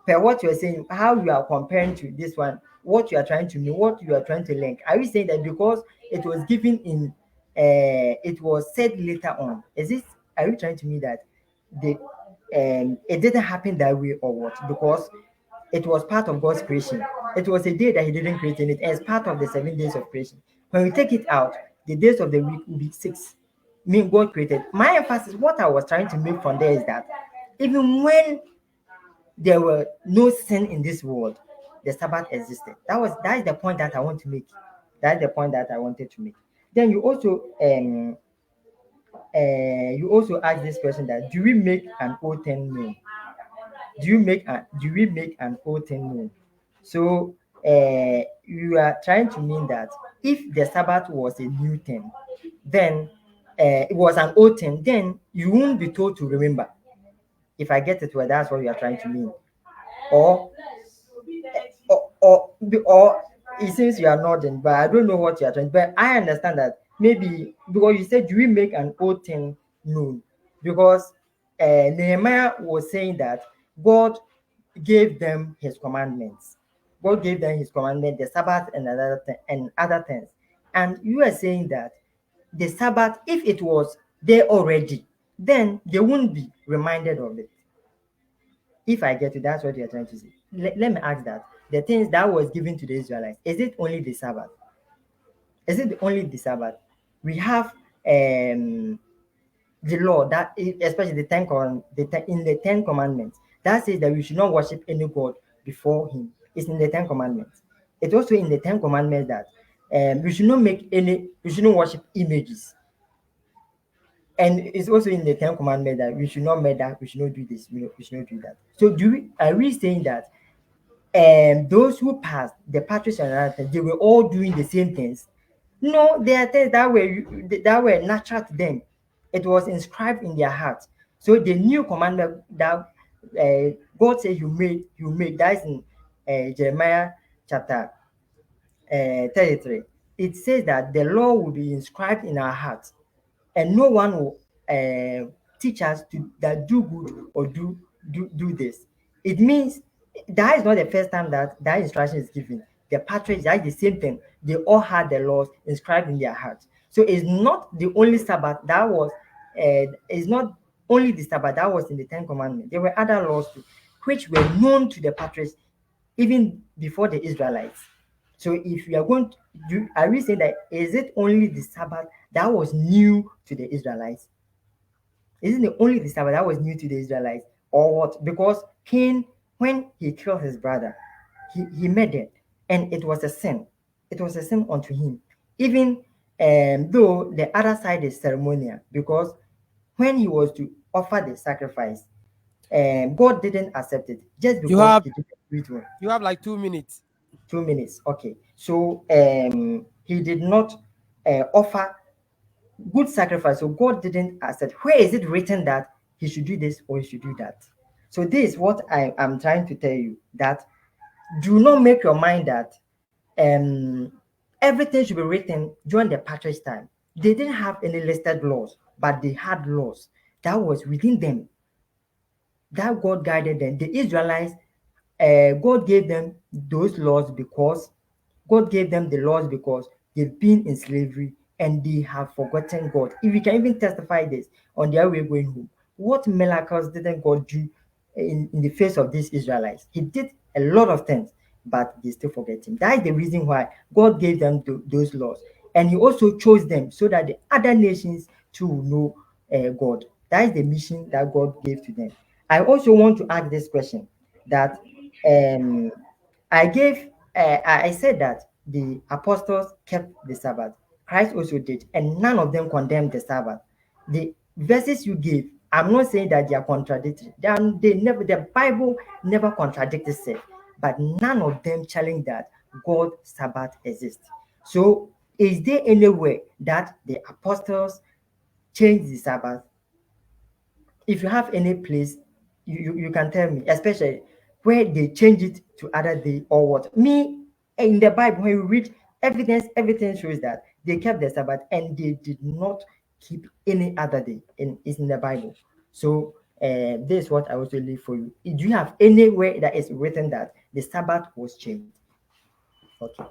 Per what you're saying, how you are comparing to this one, what you are trying to mean, what you are trying to link. Are you saying that because it was given in, it was said later on? Is it are you trying to mean that the it didn't happen that way or what? Because it was part of God's creation. It was a day that He didn't create in it as part of the 7 days of creation. When we take it out, the days of the week will be six. Mean God created. My emphasis, what I was trying to make from there is that even when there were no sin in this world, the Sabbath existed. That is the point that I want to make. That's the point that I wanted to make. Then you also ask this question that do we make an old thing known? Do we make an old thing known? So you are trying to mean that if the Sabbath was a new thing, then it was an old thing, then you won't be told to remember. If I get it well, that's what you are trying to mean. Or or it seems you are nodding, but I don't know what you are trying. But I understand that maybe because you said, "Do we make an old thing known?" Because Nehemiah was saying that God gave them His commandments. God gave them His commandment, the Sabbath and other things. And you are saying that the Sabbath, if it was there already, then they wouldn't be reminded of it. If I get it, that's what you're trying to say. Let me ask that. The things that was given to the Israelites, is it only the Sabbath? Is it only the Sabbath? We have the law especially in the Ten Commandments, that says that we should not worship any God before Him. It's in the Ten Commandments. It's also in the Ten Commandments that we should not worship images. And it's also in the Ten Commandments that we should not murder, we should not do this, we should not do that. So are we saying that those who passed the patriarchs and other, they were all doing the same things? No, there are things that were natural to them. It was inscribed in their hearts. So the new commandment that God said you make, that is in Jeremiah chapter 33. It says that the law will be inscribed in our hearts, and no one will teach us to that do good or do this. It means that is not the first time that instruction is given. The patriarchs, that is the same thing. They all had the laws inscribed in their hearts. So it's not the only Sabbath that was. It's not only the Sabbath that was in the Ten Commandments. There were other laws too, which were known to the patriarchs even before the Israelites. So if you are going to do, are we saying that is it only the Sabbath that was new to the Israelites? Isn't it only the Sabbath that was new to the Israelites? Or what? Because Cain, when he killed his brother, he murdered, and it was a sin. It was a sin unto him. Even though the other side is ceremonial, because when he was to offer the sacrifice, God didn't accept it just You because have he didn't do it well. you have like 2 minutes. 2 minutes. Okay. So he did not offer good sacrifice. So God didn't accept. Where is it written that he should do this or he should do that? So this is what I am trying to tell you, that do not make your mind that um, everything should be written during the patriarch's time. They didn't have any listed laws, but they had laws that was within them, that God guided them. The Israelites, God gave them those laws because God gave them the laws because they've been in slavery and they have forgotten God. If we can even testify this on their way going home, what miracles didn't God do in the face of these Israelites? He did a lot of things, but they still forget Him. That is the reason why God gave them those laws. And He also chose them so that the other nations too will know God. That is the mission that God gave to them. I also want to ask this question that um, I gave, I said that the apostles kept the Sabbath. Christ also did, and none of them condemned the Sabbath. The verses you gave, I'm not saying that they are contradictory. The Bible never contradicts itself, but none of them challenge that God's Sabbath exists. So, is there any way that the apostles changed the Sabbath? If you have any place, you can tell me, especially where they change it to other day or what. Me, in the Bible, when you read evidence, everything shows that they kept the Sabbath and they did not keep any other day. It's in the Bible. So this is what I also leave for you. Do you have anywhere that is written that the Sabbath was changed? Okay.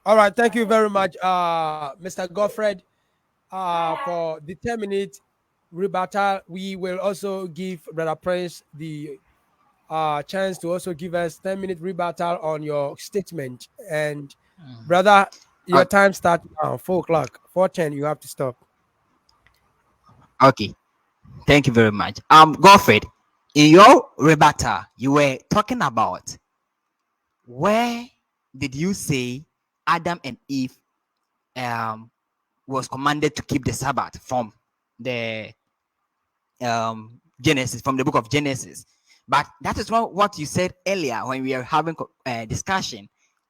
All right, thank you very much, Mr. Godfred, for the 10 minutes rebuttal, we will also give Brother Prince the chance to also give us 10-minute rebuttal on your statement. And brother, your O- time starts now, 4 o'clock, 4:10. You have to stop. Okay, thank you very much. Godfred, in your rebuttal, you were talking about where did you say Adam and Eve um was commanded to keep the Sabbath from the Genesis, from the book of Genesis. But that is not what you said earlier when we were having discussion,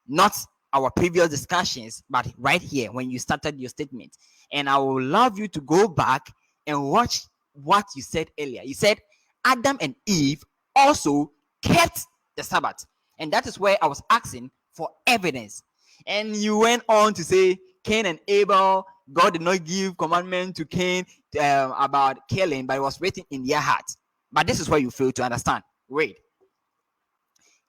not our previous discussions, but right here when you started your statement. And I would love you to go back and watch what you said earlier. You said Adam and Eve also kept the Sabbath. And that is where I was asking for evidence. And you went on to say Cain and Abel, God did not give commandment to Cain about killing, but it was written in their hearts. But this is where you fail to understand. Wait.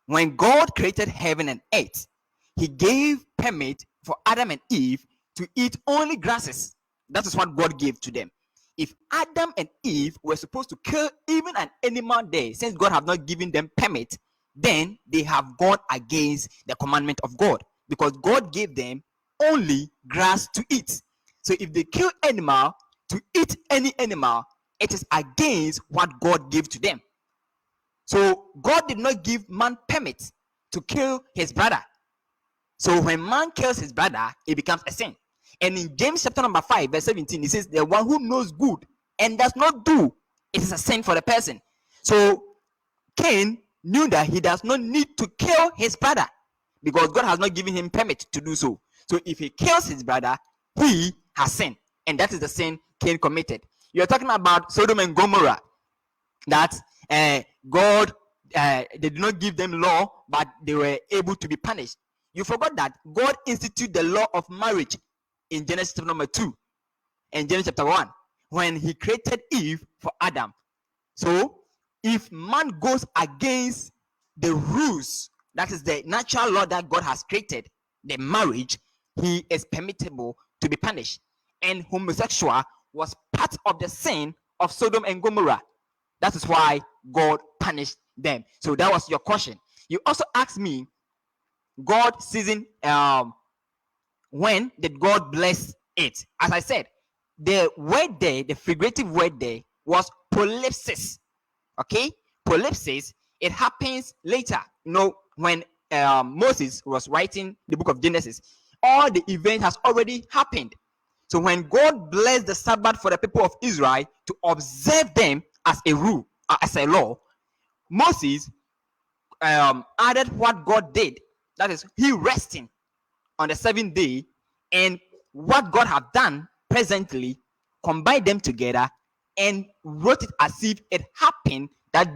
When God created heaven and earth, he gave permit for Adam and Eve to eat only grasses. That is what God gave to them. If Adam and Eve were supposed to kill even an animal there, since God have not given them permit, then they have gone against the commandment of God, because God gave them only grass to eat. So if they kill animal to eat any animal, it is against what God gave to them. So God did not give man permit to kill his brother. So when man kills his brother, it becomes a sin. And in James chapter number 5, verse 17, it says, the one who knows good and does not do, it is a sin for the person. So Cain knew that he does not need to kill his brother because God has not given him permit to do so. So if he kills his brother, he has sinned. And that is the sin Cain committed. You're talking about Sodom and Gomorrah, that God, they did not give them law, but they were able to be punished. You forgot that God instituted the law of marriage in Genesis chapter number 2 and Genesis chapter 1 when he created Eve for Adam. So if man goes against the rules, that is the natural law that God has created, the marriage, he is permissible to be punished. And homosexual was part of the sin of Sodom and Gomorrah. That is why God punished them. So that was your question. You also asked me, God season, when did God bless it? As I said, the word there, the figurative word there was prolepsis. Okay, prolepsis. It happens later. When Moses was writing the book of Genesis, all the event has already happened. So when God blessed the Sabbath for the people of Israel to observe them as a rule, as a law, Moses added what God did. That is, he resting on the seventh day, and what God have done presently, combined them together and wrote it as if it happened that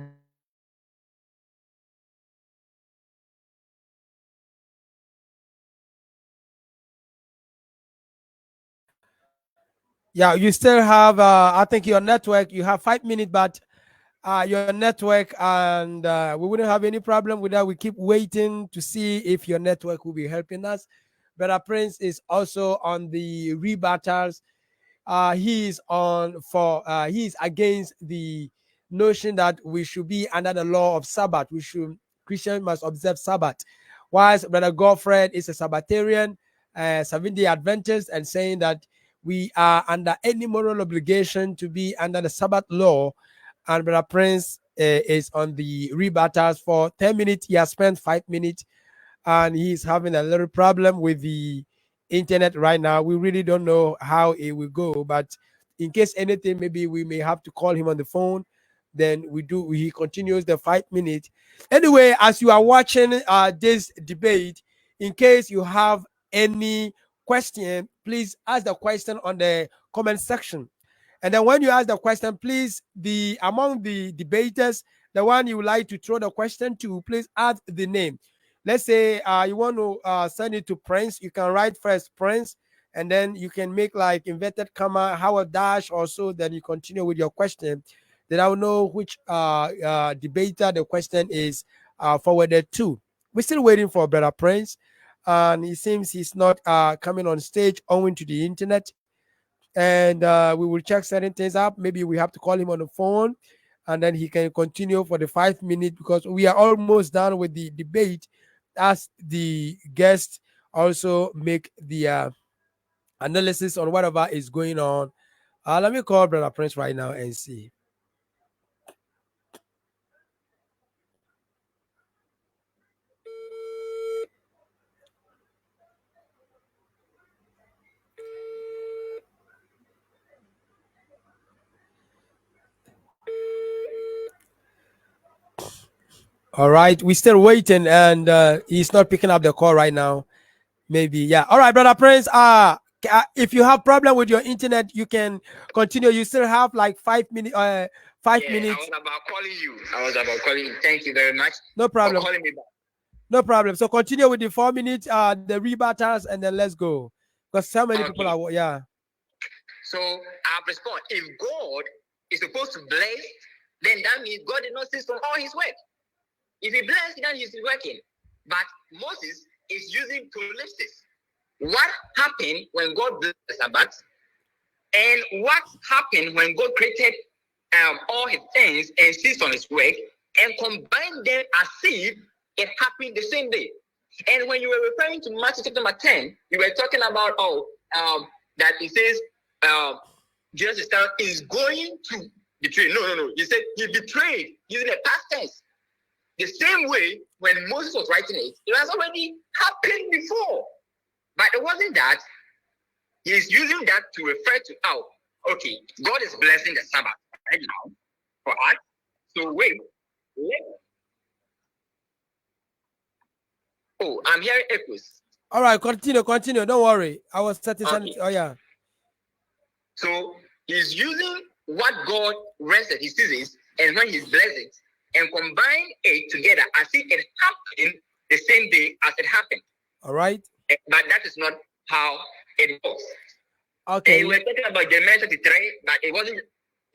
Yeah, you still have, I think your network, you have 5 minutes, but your network, and we wouldn't have any problem with that. We keep waiting to see if your network will be helping us. Brother Prince is also on the rebuttals. He is on for he is against the notion that we should be under the law of Sabbath. Christians must observe Sabbath. Whilst Brother Godfred is a Sabbatarian, 7-day Adventist, and saying that we are under any moral obligation to be under the Sabbath law. And Brother Prince is on the rebuttals for 10 minutes. He has spent 5 minutes, and he's having a little problem with the internet right now. We really don't know how it will go, but in case anything, maybe we may have to call him on the phone. Then he continues the 5 minutes. Anyway, as you are watching this debate, in case you have any question, please ask the question on the comment section. And then when you ask the question, please, among the debaters, the one you would like to throw the question to, please add the name. Let's say you want to send it to Prince. You can write first Prince, and then you can make like inverted comma, Howard Dash, or so. Then you continue with your question. Then I will know which debater the question is forwarded to. We're still waiting for Brother Prince, and it seems he's not coming on stage owing to the internet. and we will check certain things up. Maybe we have to call him on the phone, and then he can continue for the 5 minutes because we are almost done with the debate as the guests also make the analysis on whatever is going on. Let me call Brother Prince right now and see. All right, we're still waiting, and he's not picking up the call right now. Maybe, yeah. All right, Brother Prince. If you have problem with your internet, you can continue. You still have like 5 minutes. 5 minutes. I was about calling you. I was about calling you. Thank you very much. No problem. For calling me back. No problem. So continue with the 4 minutes, the rebatters, and then let's go. Because so many people are, yeah. So I'll respond. If God is supposed to bless, then that means God did not cease from all his work. If he blessed, then he's working. But Moses is using prolipsis. What happened when God blessed the Sabbath? And what happened when God created all his things and ceased on his work and combined them as if it happened the same day? And when you were referring to Matthew chapter number 10, you were talking about that it says Jesus is going to betray. No. He said he betrayed using a past tense. The same way when Moses was writing it, it has already happened before. But it wasn't that. He's using that to refer to okay, God is blessing the Sabbath right now for us. So wait. Oh, I'm hearing echoes. All right, continue. Don't worry. I was satisfied. Okay. Oh, yeah. So he's using what God rested, he sees, and when he's blessing, and combine it together as if it happened the same day as it happened. All right. But that is not how it works. Okay. And we're talking about Jeremiah 33, but it wasn't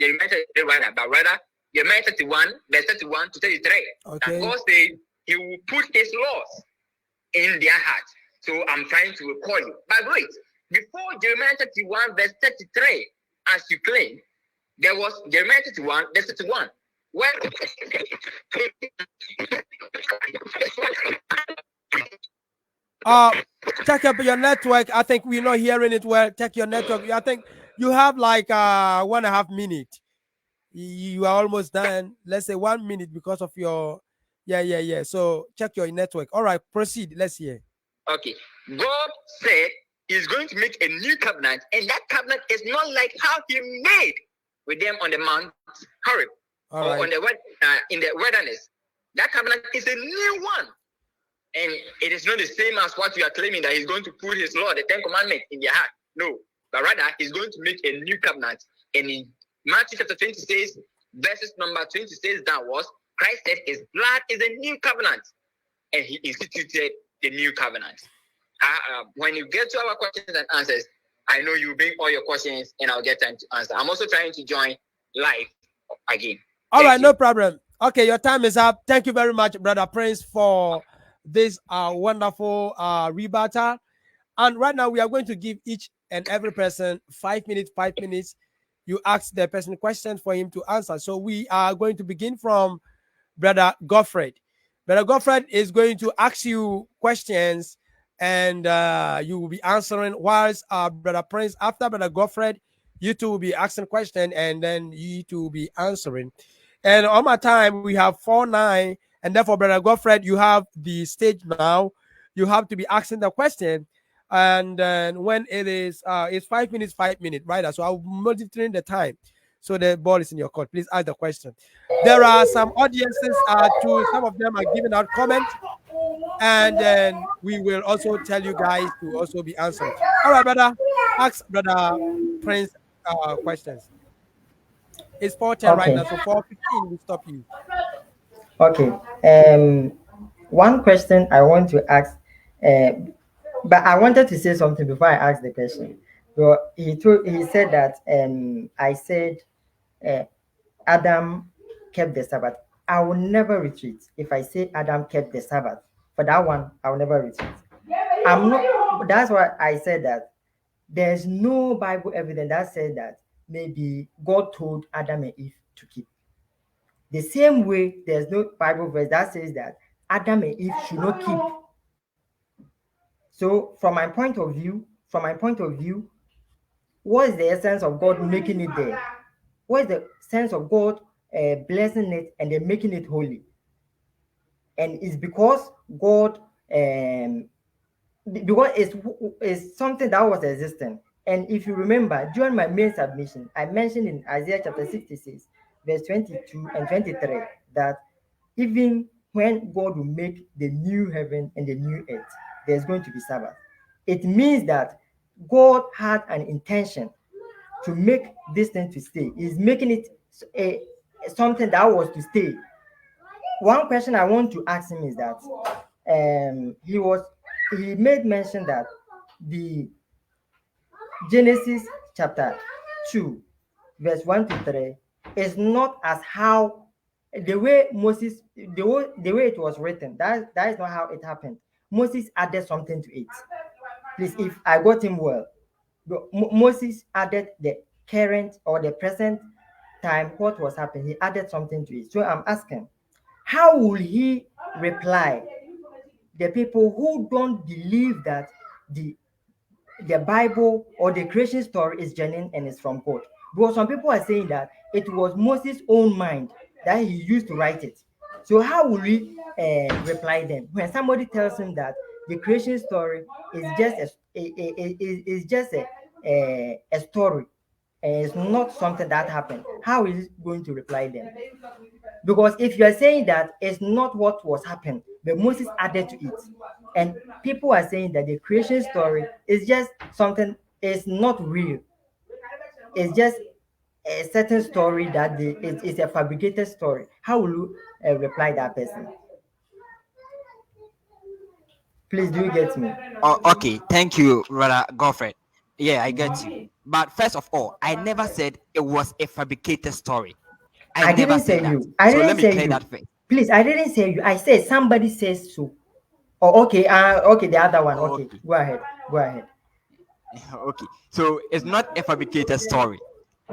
Jeremiah 33 rather, but rather Jeremiah 31, verse 31 to 33. Okay. And God said he will put his laws in their heart. So I'm trying to recall you. But wait, before Jeremiah 31, verse 33, as you claim, there was Jeremiah 31, verse 31. Where check up your network. I think we're not hearing it well. Check your network. I think you have like 1.5 minutes. You are almost done. Let's say 1 minute because of your yeah. So check your network. All right, proceed. Let's hear. Okay. God said he's going to make a new covenant, and that covenant is not like how he made with them on the Mount Horeb or on the in the wilderness. That covenant is a new one. And it is not the same as what you are claiming that he's going to put his law, the 10 Commandments, in their heart. No. But rather, he's going to make a new covenant. And in Matthew chapter 20 says, verses number 20 says that was, Christ said his blood is a new covenant. And he instituted the new covenant. When you get to our questions and answers, I know you bring all your questions and I'll get time to answer. I'm also trying to join live again. All right, no problem. Okay, your time is up. Thank you very much, Brother Prince, for this wonderful rebuttal. And right now we are going to give each and every person 5 minutes. You ask the person questions for him to answer. So we are going to begin from Brother Godfred. Brother Godfred is going to ask you questions and you will be answering, whilst Brother Prince, after Brother Godfred, you two will be asking questions and then you two will be answering. And on my time, we have 4-9. And therefore, Brother Godfred, you have the stage now. You have to be asking the question. And then when it is, it's 5 minutes, right? So I'll monitoring the time. So the ball is in your court. Please ask the question. There are some audiences, some of them are giving out comments. And then we will also tell you guys to also be answering. All right, brother. Ask Brother Prince questions. It's 4:10 right now. So 4:15 we stop you. Okay. One question I want to ask, but I wanted to say something before I ask the question. Well, he said that I said Adam kept the Sabbath. I will never retreat if I say Adam kept the Sabbath. For that one, I will never retreat. I'm not. That's why I said that there's no Bible evidence that says that maybe God told Adam and Eve to keep. The same way, there's no Bible verse that says that Adam and Eve should not keep. So, from my point of view, what is the essence of God making it there? What is the sense of God blessing it and then making it holy? And it's because God, because it's something that was existing. And if you remember, during my main submission, I mentioned in Isaiah chapter 66, verse 22 and 23, that even when God will make the new heaven and the new earth, there's going to be Sabbath. It means that God had an intention to make this thing to stay. He's making it something that was to stay. One question I want to ask him is that he made mention that the Genesis chapter 2, verse 1 to 3 is not as how the way Moses, the way it was written, that is not how it happened. Moses added something to it. Please, if I got him well, Moses added the current or the present time, what was happening. He added something to it. So I'm asking, how will he reply the people who don't believe that the Bible or the creation story is genuine and is from God? Because some people are saying that it was Moses' own mind that he used to write it. So how will we reply them when somebody tells him that the creation story is just a story and it's not something that happened? How is he going to reply them? Because if you are saying that it's not what was happened, but Moses added to it, and people are saying that the creation story is just something, it's not real, it's just a certain story that it's a fabricated story, how will you reply that person? Please, do you get me? Oh, okay. Thank you, brother Godfred. Yeah, I get you. But first of all, I never said it was a fabricated story. I I never didn't said say that. you. I So didn't let me say clear you. that first. Please, I didn't say you. I said somebody says so. Oh, okay. Okay, the other one. Okay, Okay. go ahead. Go ahead. Okay. So it's not a fabricated story.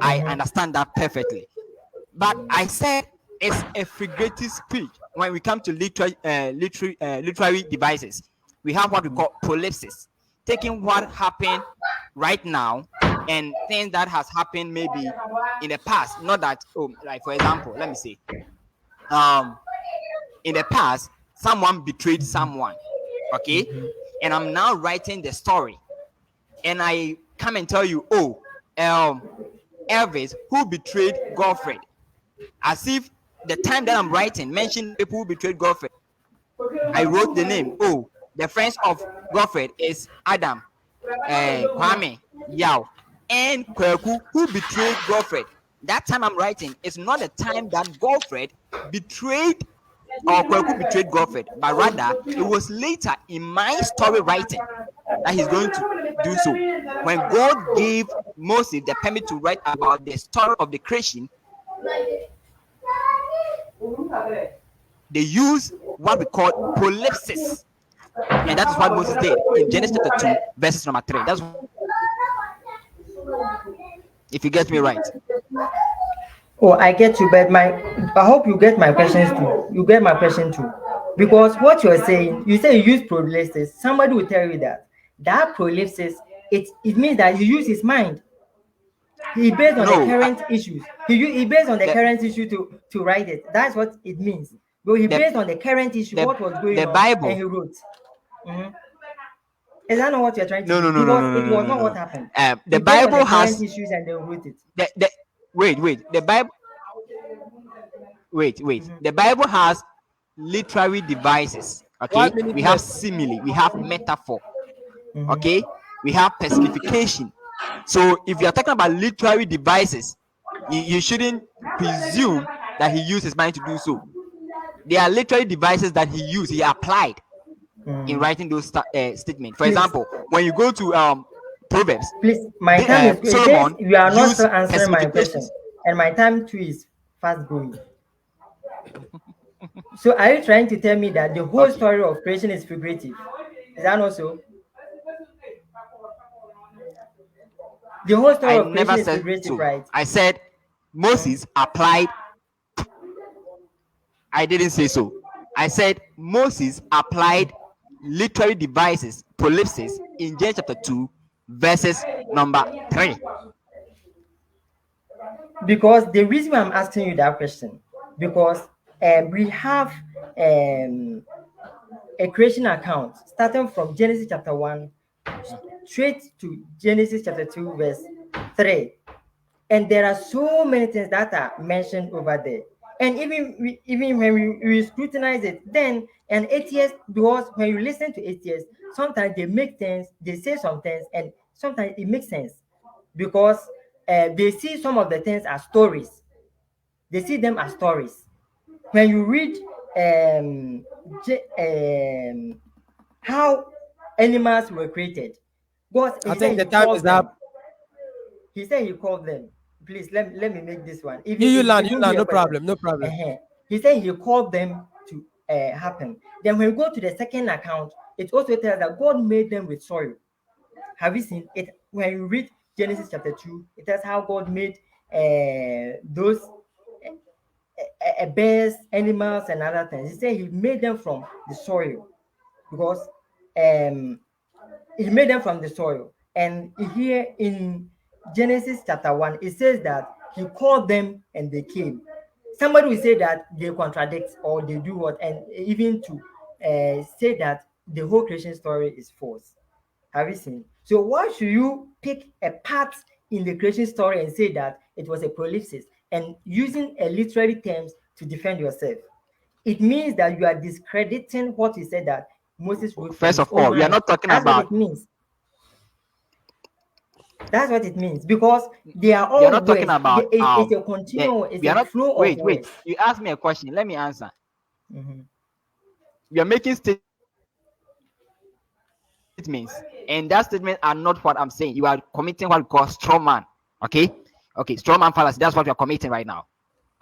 I Mhm. understand that perfectly. But I said it's a figurative speech. When we come to literary devices, we have what we call prolipsis, taking what happened right now and things that has happened maybe in the past. Not that, like for example, let me say, um, in the past, someone betrayed someone, okay, and I'm now writing the story, and I come and tell you, um, Elvis who betrayed Godfred, as if the time that I'm writing mentioned the people who betrayed Godfred. I wrote the name. Oh, the friends of Godfred is Adam, Kwame, Yao, and Kweku who betrayed Godfred. That time I'm writing is not the time that Godfred betrayed or Kweku betrayed Godfred, but rather it was later in my story writing that he's going to do so. When God gave Moses the permit to write about the story of the creation, they use what we call prolipsis. And that is what Moses did in Genesis chapter 2, verses number 3. That's if you get me right. Oh, I get you, but I hope you get my questions too. You get my question too, because what you're saying, you say you use prolipsis. Somebody will tell you that prolipsis, it means that you use his mind. He based on the No, current issues. He based on the the current issue to write it. That's what it means. But he the based on the current issue, the what was going the on, and Bible. he wrote. Mhm. Is that not what you're trying to No, do? no, no, no, Because no, it no, was no, not what no. happened. The He based on the Bible current has issues and then wrote it. the wait, wait. The Bible wait. Mhm. The Bible has literary devices. One Okay, minute we have left. simile, we have metaphor. Mhm. Okay, we have personification. So if you're talking about literary devices, you shouldn't presume that he used his mind to do so. There are literary devices that he applied in Mhm. writing those statements. For Please, example, when you go to Proverbs, please, my time is. It says Solomon you are not used still answering my question, personifications. and my time too is fast going. So, are you trying to tell me that the whole Okay. story of creation is figurative? Is that not so? The whole story I of never creation is said figurative, so. right? I said Moses applied. I didn't say so. I said Moses applied literary devices, prolipsis, in Genesis chapter 2, verses number 3. Because the reason why I'm asking you that question, because we have um, a creation account starting from Genesis chapter 1 straight to Genesis chapter 2, verse 3. And there are so many things that are mentioned over there. And even when we scrutinize it, then an atheist, because when you listen to atheists, sometimes they make things, they say some things, and sometimes it makes sense because they see some of the things as stories. They see them as stories. When you read um, how animals were created, God, I He said think the He time called is up. them. He said He called them. Please let me make this one. Even You it land, won't be a no question. problem, no problem. He said He called them to happen. Then when we go to the second account, it also tells that God made them with soil. Have you seen it? When you read Genesis chapter 2, it tells how God made those bears, animals, and other things. He said He made them from the soil because um, He made them from the soil. And here in Genesis chapter 1, it says that He called them and they came. Somebody will say that they contradict or they do what, and even to say that the whole creation story is false. Have you seen? So why should you pick a part in the creation story and say that it was a prolipsis and using a literary terms to defend yourself? It means that you are discrediting what you said that Moses wrote from First his of own all, we are mind. not talking That's what about it means. That's what it means because they are we are all not talking words. about It's a the, continuum. It's we are a not flow of wait. words. You asked me a question. Let me answer. Mhm. We are making statements, and that statement are not what I'm saying. You are committing what we call straw man. Okay, straw man fallacy. That's what you are committing right now.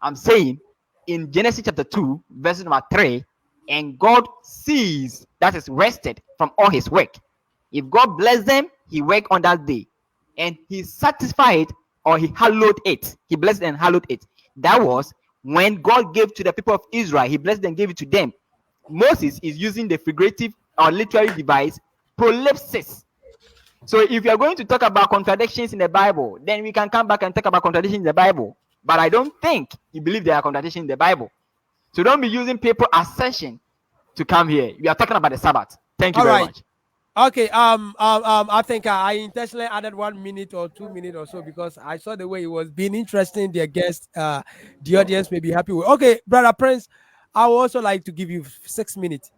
I'm saying in Genesis chapter 2, verse number 3, and God sees, that is rested from all his work. If God bless them, he worked on that day, and he satisfied or he hallowed it. He blessed and hallowed it. That was when God gave to the people of Israel. He blessed them, gave it to them. Moses is using the figurative or literary device prolipsis. So if you are going to talk about contradictions in the Bible, then we can come back and talk about contradictions in the Bible. But I don't think you believe there are contradictions in the Bible. So don't be using people assertion to come here. We are talking about the Sabbath. Thank you All very right. much. Okay. I think I intentionally added 1 minute or 2 minutes or so because I saw the way it was being interesting. The guest, the audience may be happy with. Okay, brother Prince, I would also like to give you 6 minutes,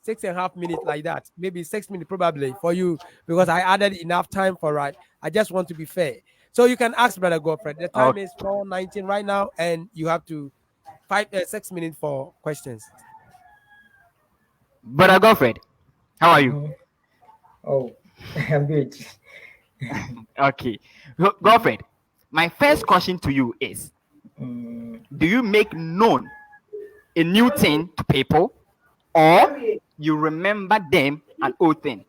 6.5 minutes, like that. Maybe 6 minutes probably for you because I added enough time for right. I just want to be fair. So you can ask brother Godfrey. The time Okay. is 4:19 right now, and you have to 6 minutes for questions. Brother Godfred, how are you? Mhm. Oh, I'm good. Okay. Godfred, my first question to you is, Mm, do you make known a new thing to people, or you remember them an old thing?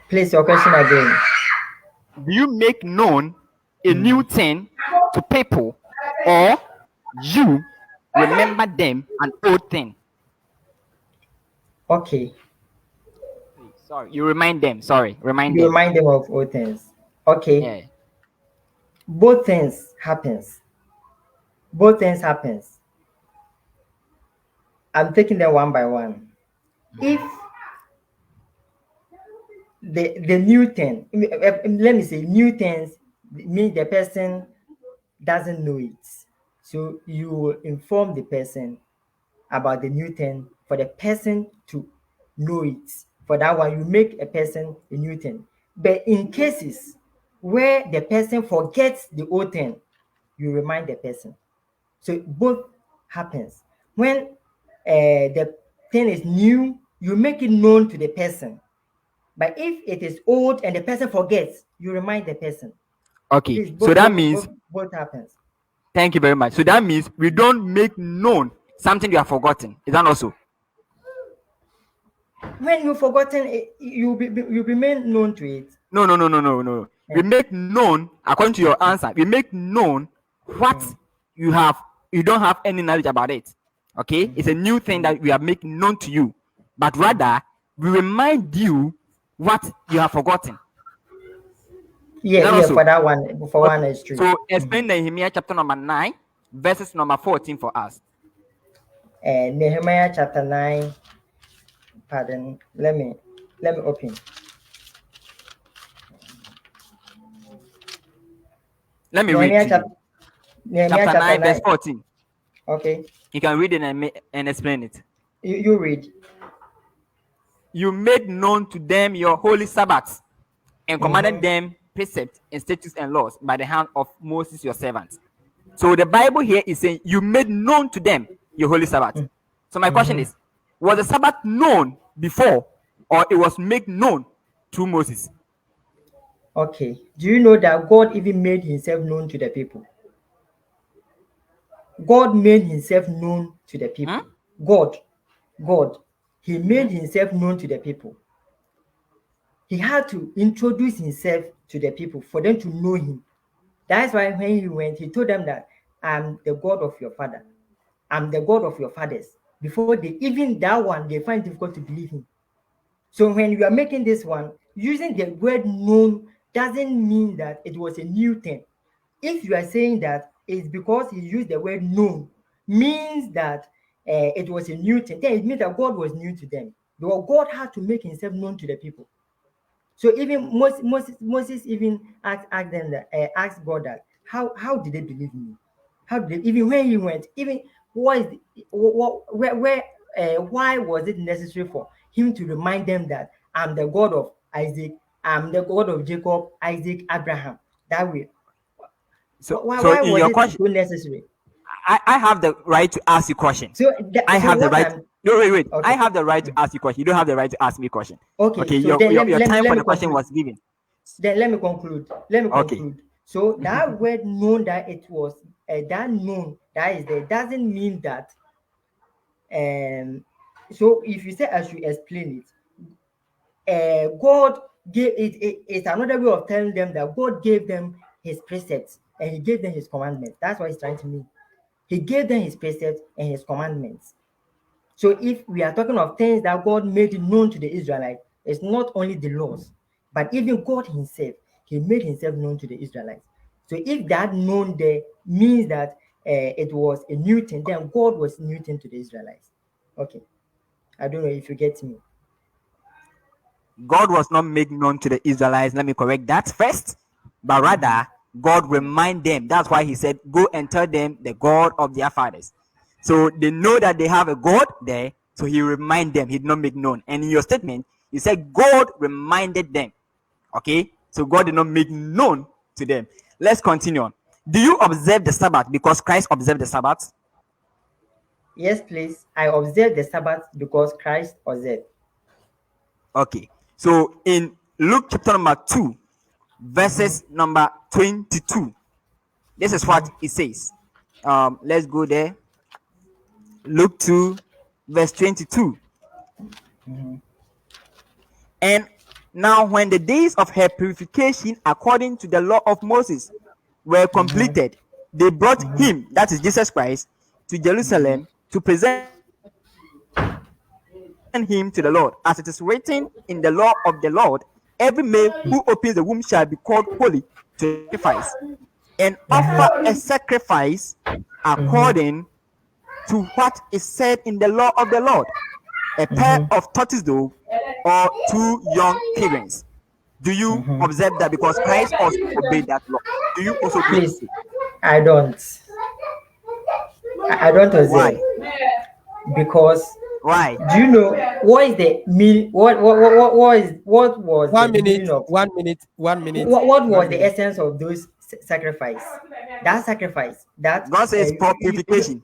Please, your question again. Do you make known a new Mm, thing to people, or you remember them an old thing? okay. Sorry, you remind them. Sorry, remind You them. remind them of all things. Okay. Yeah. Both things happens. Both things happens. I'm taking them one by one. If the new thing, let me say new things mean the person doesn't know it. So you will inform the person about the new thing for the person to know it. For that one, you make a person a new thing. But in cases where the person forgets the old thing, you remind the person. So both happens. When the thing is new, you make it known to the person. But if it is old and the person forgets, you remind the person. Okay. Please, So both that both means, both, both happens. thank you very much. So that means we don't make known something you have forgotten. Is that also? When you've forgotten it, you be made known to it. No. We make known, according to your answer, we make known what you have. You don't have any knowledge about it. Okay, it's a new thing that we are making known to you, but rather we remind you what you have forgotten. Is that Yeah, also? for that one, for one is true. So explain Nehemiah chapter number 9, verses number 14 for us. Nehemiah chapter 9. Pardon. Let me open. Let me read to you. Nehemiah Chapter 9, verse 14. Okay. You can read it and explain it. You read. You made known to them your holy Sabbaths and commanded them precepts and statutes and laws by the hand of Moses your servant. So the Bible here is saying you made known to them your holy Sabbath. So my question is, was the Sabbath known before, or it was made known through Moses? Okay. Do you know that God even made himself known to the people? God made himself known to the people. God, he made himself known to the people. He had to introduce himself to the people for them to know him. That's why when he went, he told them that I'm the God of your father. I'm the God of your fathers. Before they even that one, they find difficult to believe him. So when you are making this one, using the word known doesn't mean that it was a new thing. If you are saying that it's because he used the word known, means that it was a new thing, then it means that God was new to them. Because God had to make himself known to the people. So even Moses even asked them that, asked God that how did they believe me? How did they, even when he went, even what is why was it necessary for him to remind them that I'm the God of Isaac, I'm the God of Jacob, Isaac, Abraham? That way, why in was your it question, so necessary? I have the right to ask you question. So I have the right. No, wait. Okay. I have the right to ask you question. You don't have the right to ask me question. Okay. So your then your time let for me the question conclude. was given. Then let me conclude. Okay. So that word known that it was that known that is there doesn't mean that. So if you say I should explain it, God gave it's another way of telling them that God gave them His precepts and He gave them His commandments. That's what He's trying to mean. He gave them His precepts and His commandments. So if we are talking of things that God made known to the Israelites, it's not only the laws, but even God himself, he made himself known to the Israelites. So if that known there means that it was a new thing, then God was new thing to the Israelites. Okay. I don't know if you get me. God was not made known to the Israelites. Let me correct that first. But rather, God remind them. That's why he said, go and tell them the God of their fathers. So they know that they have a God there. So he remind them. He did not make known. And in your statement, you said God reminded them. Okay. So God did not make known to them. Let's continue on. Do you observe the Sabbath because Christ observed the Sabbath? Yes, please. I observe the Sabbath because Christ observed. Okay. So in Luke chapter number 2, verses number 22, this is what it says. Let's go there. Luke 2, verse 22. And now, when the days of her purification according to the law of Moses were completed, they brought him, that is Jesus Christ, to Jerusalem to present him to the Lord. As it is written in the law of the Lord, every male who opens the womb shall be called holy to the sacrifice and offer a sacrifice according to what is said in the law of the Lord, a pair of tortoise dove or two young pigeons. Do you observe that because Christ also obeyed that law? Do you also do the same? Please, I don't. I don't Why? observe because Why? do you know what is the mean? What was the 1 minute, meaning of 1 minute, 1 minute, what was one the minute. essence of those sacrifice? That sacrifice that God says for you purification.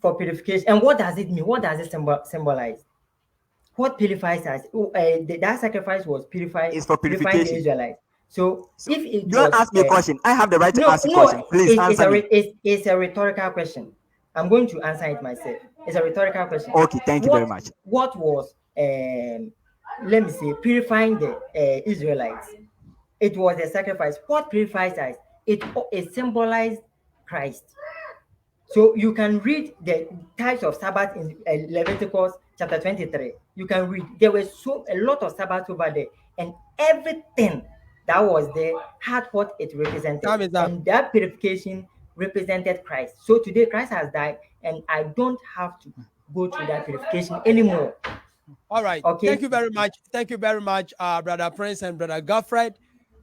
for purification. And what does it mean? What does it symbolize? What purifies us? That sacrifice was Is for purifying the purification. Israelites. So So if it don't was ask me a question. I have the right to no, ask you a question. Please answer me. it's a rhetorical question. I'm going to answer it myself. It's a rhetorical question. Okay, thank you very much. What was um, let me say, purifying the Israelites. It was a sacrifice. What purifies us? It symbolized Christ. So you can read the types of Sabbath in Leviticus chapter 23. You can read. There were a lot of Sabbath over there, and everything that was there had what it represented, Time is up. and that purification represented Christ. So today Christ has died, and I don't have to go through that purification anymore. All right. Thank Okay. you very much. Thank you very much, Brother Prince and Brother Godfred.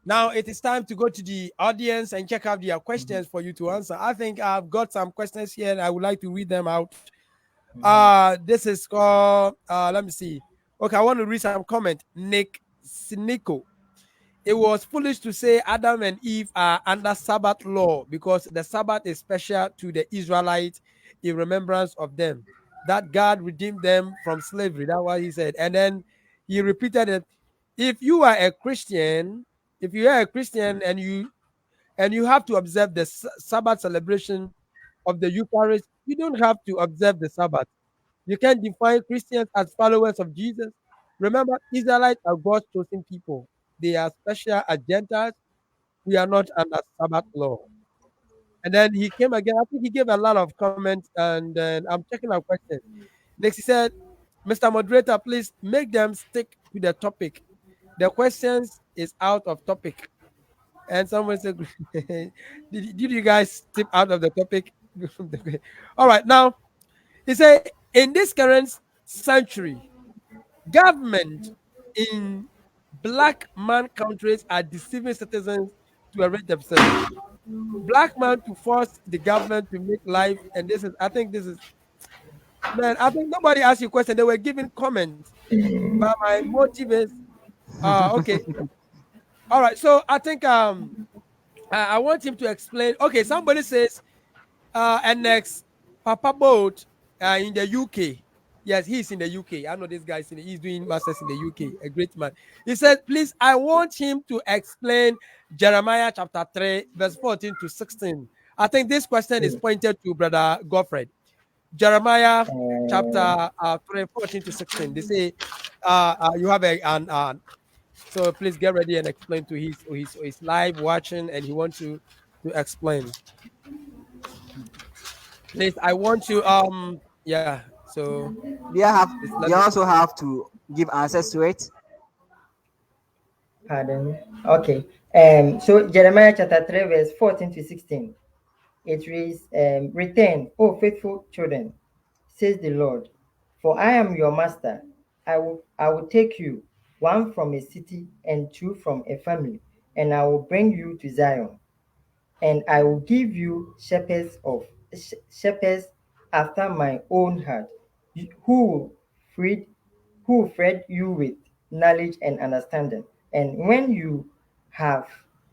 Now it is time to go to the audience and check out their questions for you to answer. I think I've got some questions here and I would like to read them out. This is called, let me see. Okay, I want to read some comment. Nick Sinico. It was foolish to say Adam and Eve are under Sabbath law because the Sabbath is special to the Israelites in remembrance of them. That God redeemed them from slavery. That's what he said. And then he repeated it. If you are a Christian, if you are a Christian and you have to observe the Sabbath celebration of the Eucharist, you don't have to observe the Sabbath. You can define Christians as followers of Jesus. Remember, Israelites are God's chosen people. They are special as Gentiles. We are not under Sabbath law. And then he came again. I think he gave a lot of comments, and then I'm checking our questions. Next, he said, Mr. Moderator, please make them stick to the topic. The questions is out of topic. And someone said, did you guys tip out of the topic? All right. Now, he said, in this current century, government in black man countries are deceiving citizens to enrich themselves. Black man to force the government to make life, and this is, I think this is, man, I think nobody asked you a question. They were giving comments, but my motive is, okay, all right. So I think I want him to explain. Okay, somebody says and next, Papa Boat in the UK. Yes, he's in the UK. I know this guy's he's doing masters in the UK. A great man. He said, please, I want him to explain Jeremiah chapter 3, verse 14 to 16. I think this question is pointed to Brother Godfred. Jeremiah chapter 3, 14 to 16. They say you have so please get ready and explain to his live watching and he wants to explain. Please, I want to yeah. So Do you have? please let Do you me. also have to give answers to it? Pardon. Okay. So Jeremiah chapter 3, verse 14 to 16. It reads, return, O faithful children, says the Lord, for I am your master. I will take you, one from a city and two from a family, and I will bring you to Zion, and I will give you shepherds after my own heart, who freed who fed you with knowledge and understanding. And when you have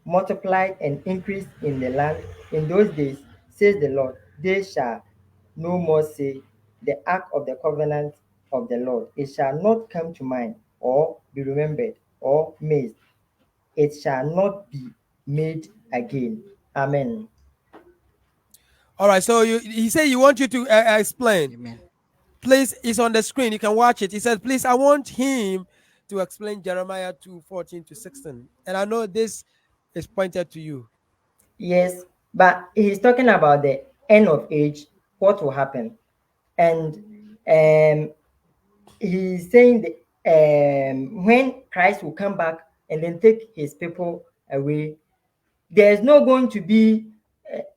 multiplied and increased in the land in those days, says the Lord, they shall no more say, the ark of the covenant of the Lord. It shall not come to mind, or be remembered, or made. It shall not be made again. Amen. All right. So he said you want you to explain. Amen. Please, it's on the screen. You can watch it. He said, please, I want him to explain Jeremiah 2, 14 to 16. And I know this is pointed to you. Yes, but he's talking about the end of age, what will happen. And he's saying that when Christ will come back and then take his people away, there's not going to be,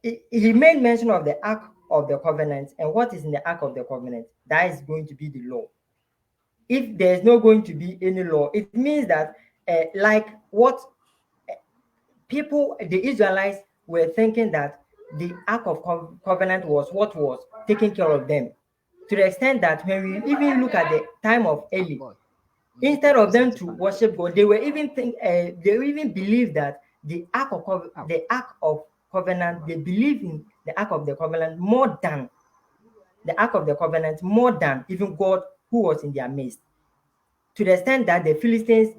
he made mention of the Ark of the Covenant. And what is in the Ark of the Covenant? That is going to be the law. If there's not going to be any law, it means that, like what people, the Israelites, were thinking that the Ark of Covenant was what was taking care of them. To the extent that when we even look at the time of Eli, Boy, instead of them to worship God, they were even believe that Ow. the Ark of Covenant, they believe in the Ark of the Covenant more than even God who was in their midst. To the extent that the Philistines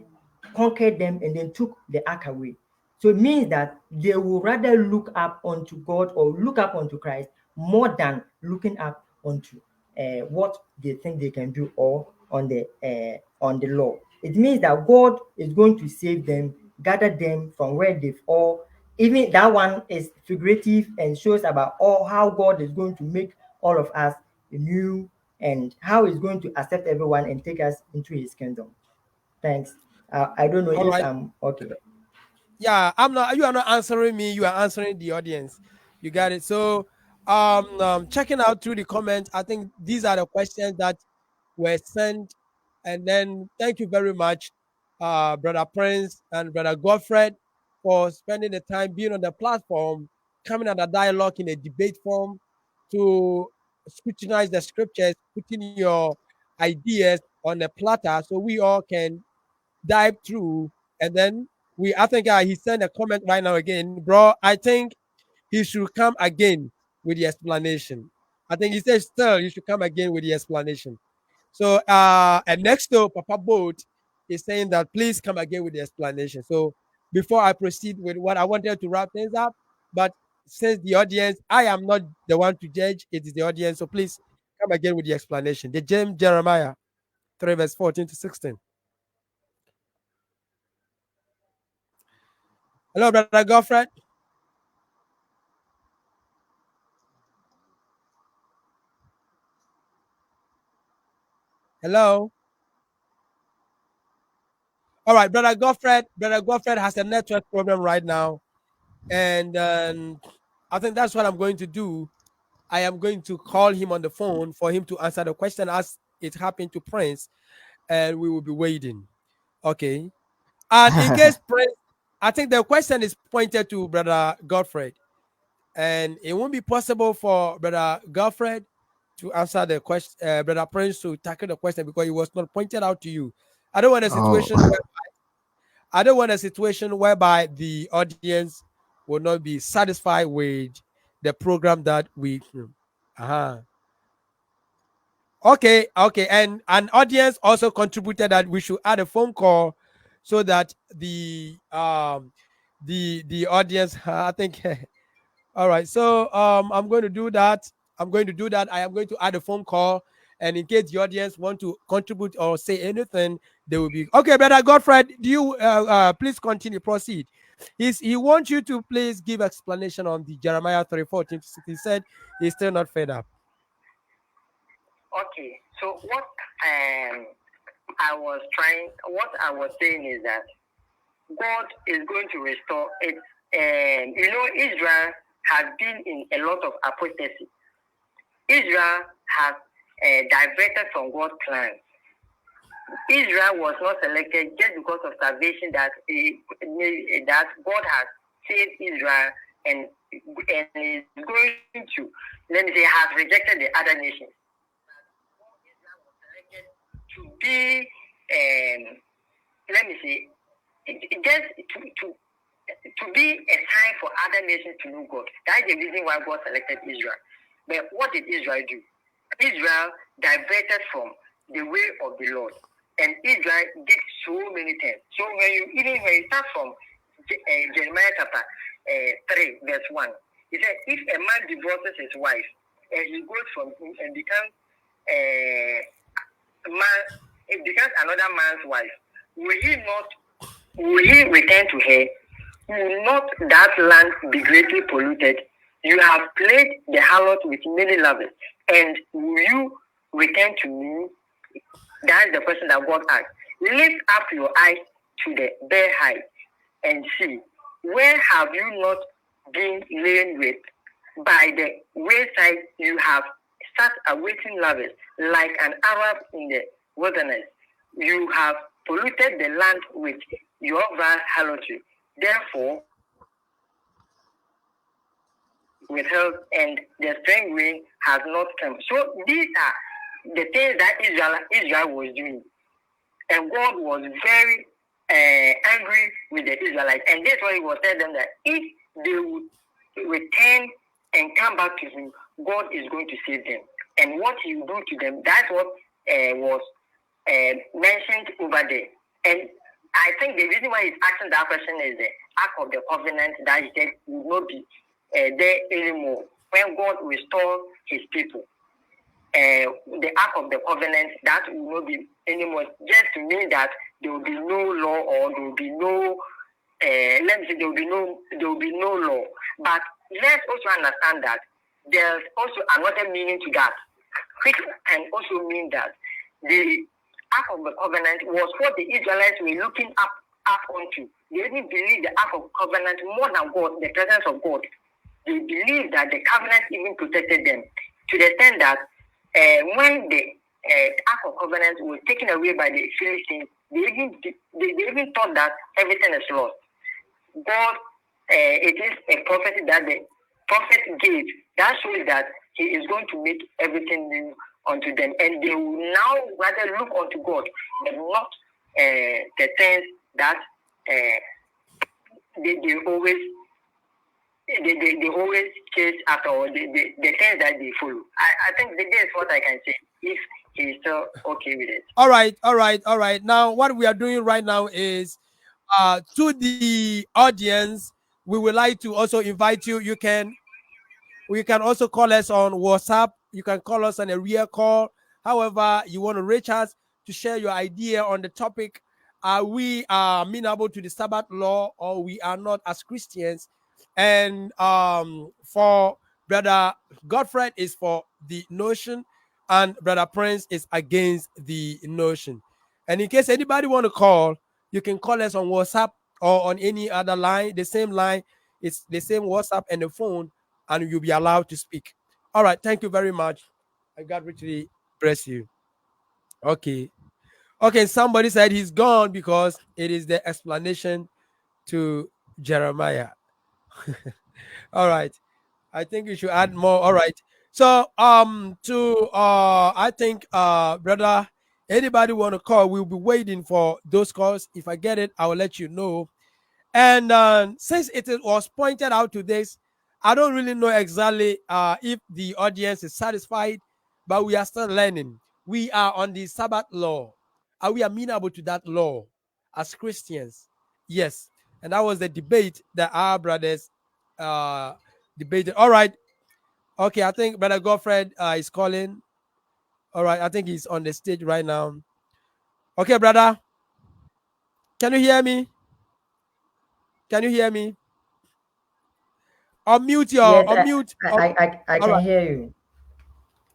conquered them and then took the ark away. So it means that they will rather look up unto God or look up unto Christ more than looking up unto what they think they can do or on the law. It means that God is going to save them, gather them from where they've all. Even that one is figurative and shows about all how God is going to make all of us new and how He's going to accept everyone and take us into His kingdom. Thanks. I don't know All if right. I'm okay. Yeah, I'm not. You are not answering me. You are answering the audience. You got it. So, checking out through the comments, I think these are the questions that were sent. And then, thank you very much, brother Prince and brother Godfred, for spending the time being on the platform, coming at a dialogue in a debate form to scrutinize the scriptures, putting your ideas on a platter, so we all can dive through. And then I think he sent a comment right now again, bro. I think he should come again with the explanation. I think he says still you should come again with the explanation. So and next to Papa Boat is saying that please come again with the explanation. So before I proceed with what I wanted to wrap things up, but since the audience, I am not the one to judge, it is the audience. So please come again with the explanation. The James Jeremiah 3 verse 14 to 16. Hello, brother Godfred. Hello. All right, brother Godfred. Brother Godfred has a network problem right now, and I think that's what I'm going to do. I am going to call him on the phone for him to answer the question as it happened to Prince, and we will be waiting. Okay. And in case Prince, I think the question is pointed to brother Godfred, and it won't be possible for brother Godfred to answer the question, brother Prince to tackle the question because it was not pointed out to you. I don't want a Oh. situation where I don't want a situation whereby the audience will not be satisfied with the program that we. Uh-huh. Okay, and an audience also contributed that we should add a phone call so that the audience. I think. All right, so I'm going to do that. I'm going to do that. I am going to add a phone call, and in case the audience want to contribute or say anything, they will be okay. Brother Godfred, do you please continue, proceed? He wants you to please give explanation on the Jeremiah 3:14. He said he's still not fed up. Okay, so what I was saying is that God is going to restore it. And Israel has been in a lot of apostasy. Israel has diverted from God's plan. Israel was not selected just because of salvation that God has saved Israel and is going to, let me say, has rejected the other nations. Israel was selected to be, let me say, just to be a sign for other nations to know God. That's the reason why God selected Israel. But what did Israel do? Israel diverted from the way of the Lord. And Israel did so many things. So when you start from Jeremiah chapter 3, verse 1, he said, if a man divorces his wife and he goes from him and becomes it becomes another man's wife, will he return to her? Will not that land be greatly polluted? You have played the harlot with many lovers, and will you return to me? That's the question that God asked. Lift up your eyes to the bare height and see, where have you not been lain with? By the wayside you have sat awaiting lovers, like an Arab in the wilderness. You have polluted the land with your vile harlotry. Therefore, withheld, and the spring rain has not come. So these are the things that Israel was doing, and God was very angry with the Israelites, and that's why He was telling them that if they would return and come back to Him, God is going to save them. And what He will do to them, that's what was mentioned over there. And I think the reason why He's asking that question is the Ark of the Covenant that He said will not be there anymore when God restores His people. the Ark of the Covenant, that will not be anymore. Just to mean that there will be no law, or there will be no let me say there will be no law. But let's also understand that there's also another meaning to that, which can also mean that the Ark of the Covenant was what the Israelites were looking up onto. They didn't believe the Ark of Covenant more than God, the presence of God. They believed that the covenant even protected them, to the extent that when the Ark of Covenant was taken away by the Philistines, they even thought that everything is lost. God, it is a prophecy that the prophet gave that shows that he is going to make everything new unto them, and they will now rather look unto God, but not the things that they always they always chase after, or the things that they follow. I think this is what I can say, if he's still okay with it. All right. Now, what we are doing right now is to the audience, we would like to also invite you. You can also call us on WhatsApp. You can call us on a real call. However, you want to reach us to share your idea on the topic. Are we amenable to the Sabbath law, or we are not as Christians? And for Brother Godfred is for the notion, and Brother Prince is against the notion. And in case anybody want to call, you can call us on WhatsApp or on any other line. The same line, it's the same WhatsApp and the phone, and you'll be allowed to speak. All right, thank you very much. I God richly bless you. Okay. Okay, somebody said he's gone because it is the explanation to Jeremiah. All right. I think you should add more. All right. So to I think brother, anybody want to call, we'll be waiting for those calls. If I get it, I will let you know. And since was pointed out to this, I don't really know exactly if the audience is satisfied, but we are still learning. We are on the Sabbath law. Are we amenable to that law as Christians? Yes. And that was the debate that our brothers debated. All right. Okay. I think Brother Godfred is calling. All right. I think he's on the stage right now. Okay, brother. Can you hear me? Can you hear me? Unmute your Yes, unmute. I All can right. hear you.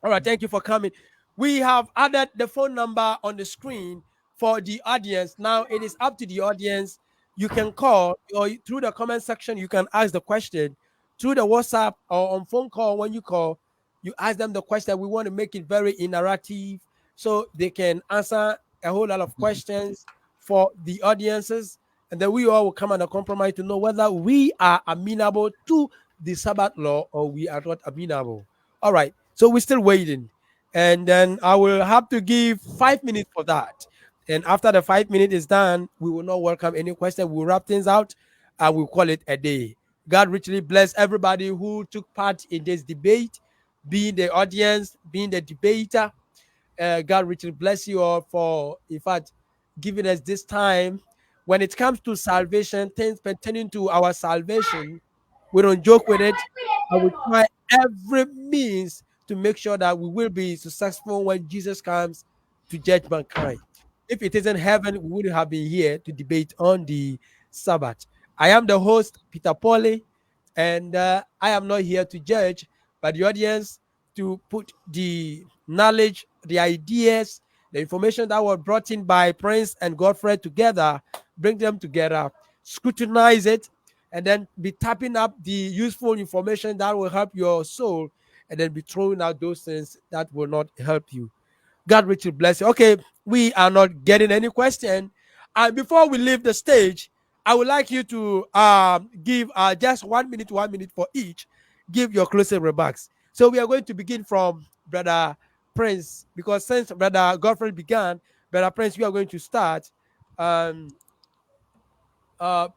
All right. Thank you for coming. We have added the phone number on the screen for the audience. Now it is up to the audience. You can call, or through the comment section, you can ask the question. Through the WhatsApp or on phone call, when you call, you ask them the question. We want to make it very interactive so they can answer a whole lot of questions for the audiences. And then we all will come on a compromise to know whether we are amenable to the Sabbath law or we are not amenable. All right. So we're still waiting. And then I will have to give 5 minutes for that. And after the 5 minutes is done, we will not welcome any question. We'll wrap things out and we'll call it a day. God richly bless everybody who took part in this debate, being the audience, being the debater. God richly bless you all for, in fact, giving us this time. When it comes to salvation, things pertaining to our salvation, we don't joke with it. I will try every means to make sure that we will be successful when Jesus comes to judge mankind. If it isn't heaven, we wouldn't have been here to debate on the Sabbath. I am the host, Peter Pauly, and I am not here to judge, but the audience to put the knowledge, the ideas, the information that were brought in by Prince and Godfrey together, bring them together, scrutinize it, and then be tapping up the useful information that will help your soul, and then be throwing out those things that will not help you. God richly bless you. Okay, we are not getting any question. And before we leave the stage, I would like you to give just 1 minute for each. Give your closing remarks. So we are going to begin from Brother Prince, because since Brother Godfrey began, Brother Prince, we are going to start.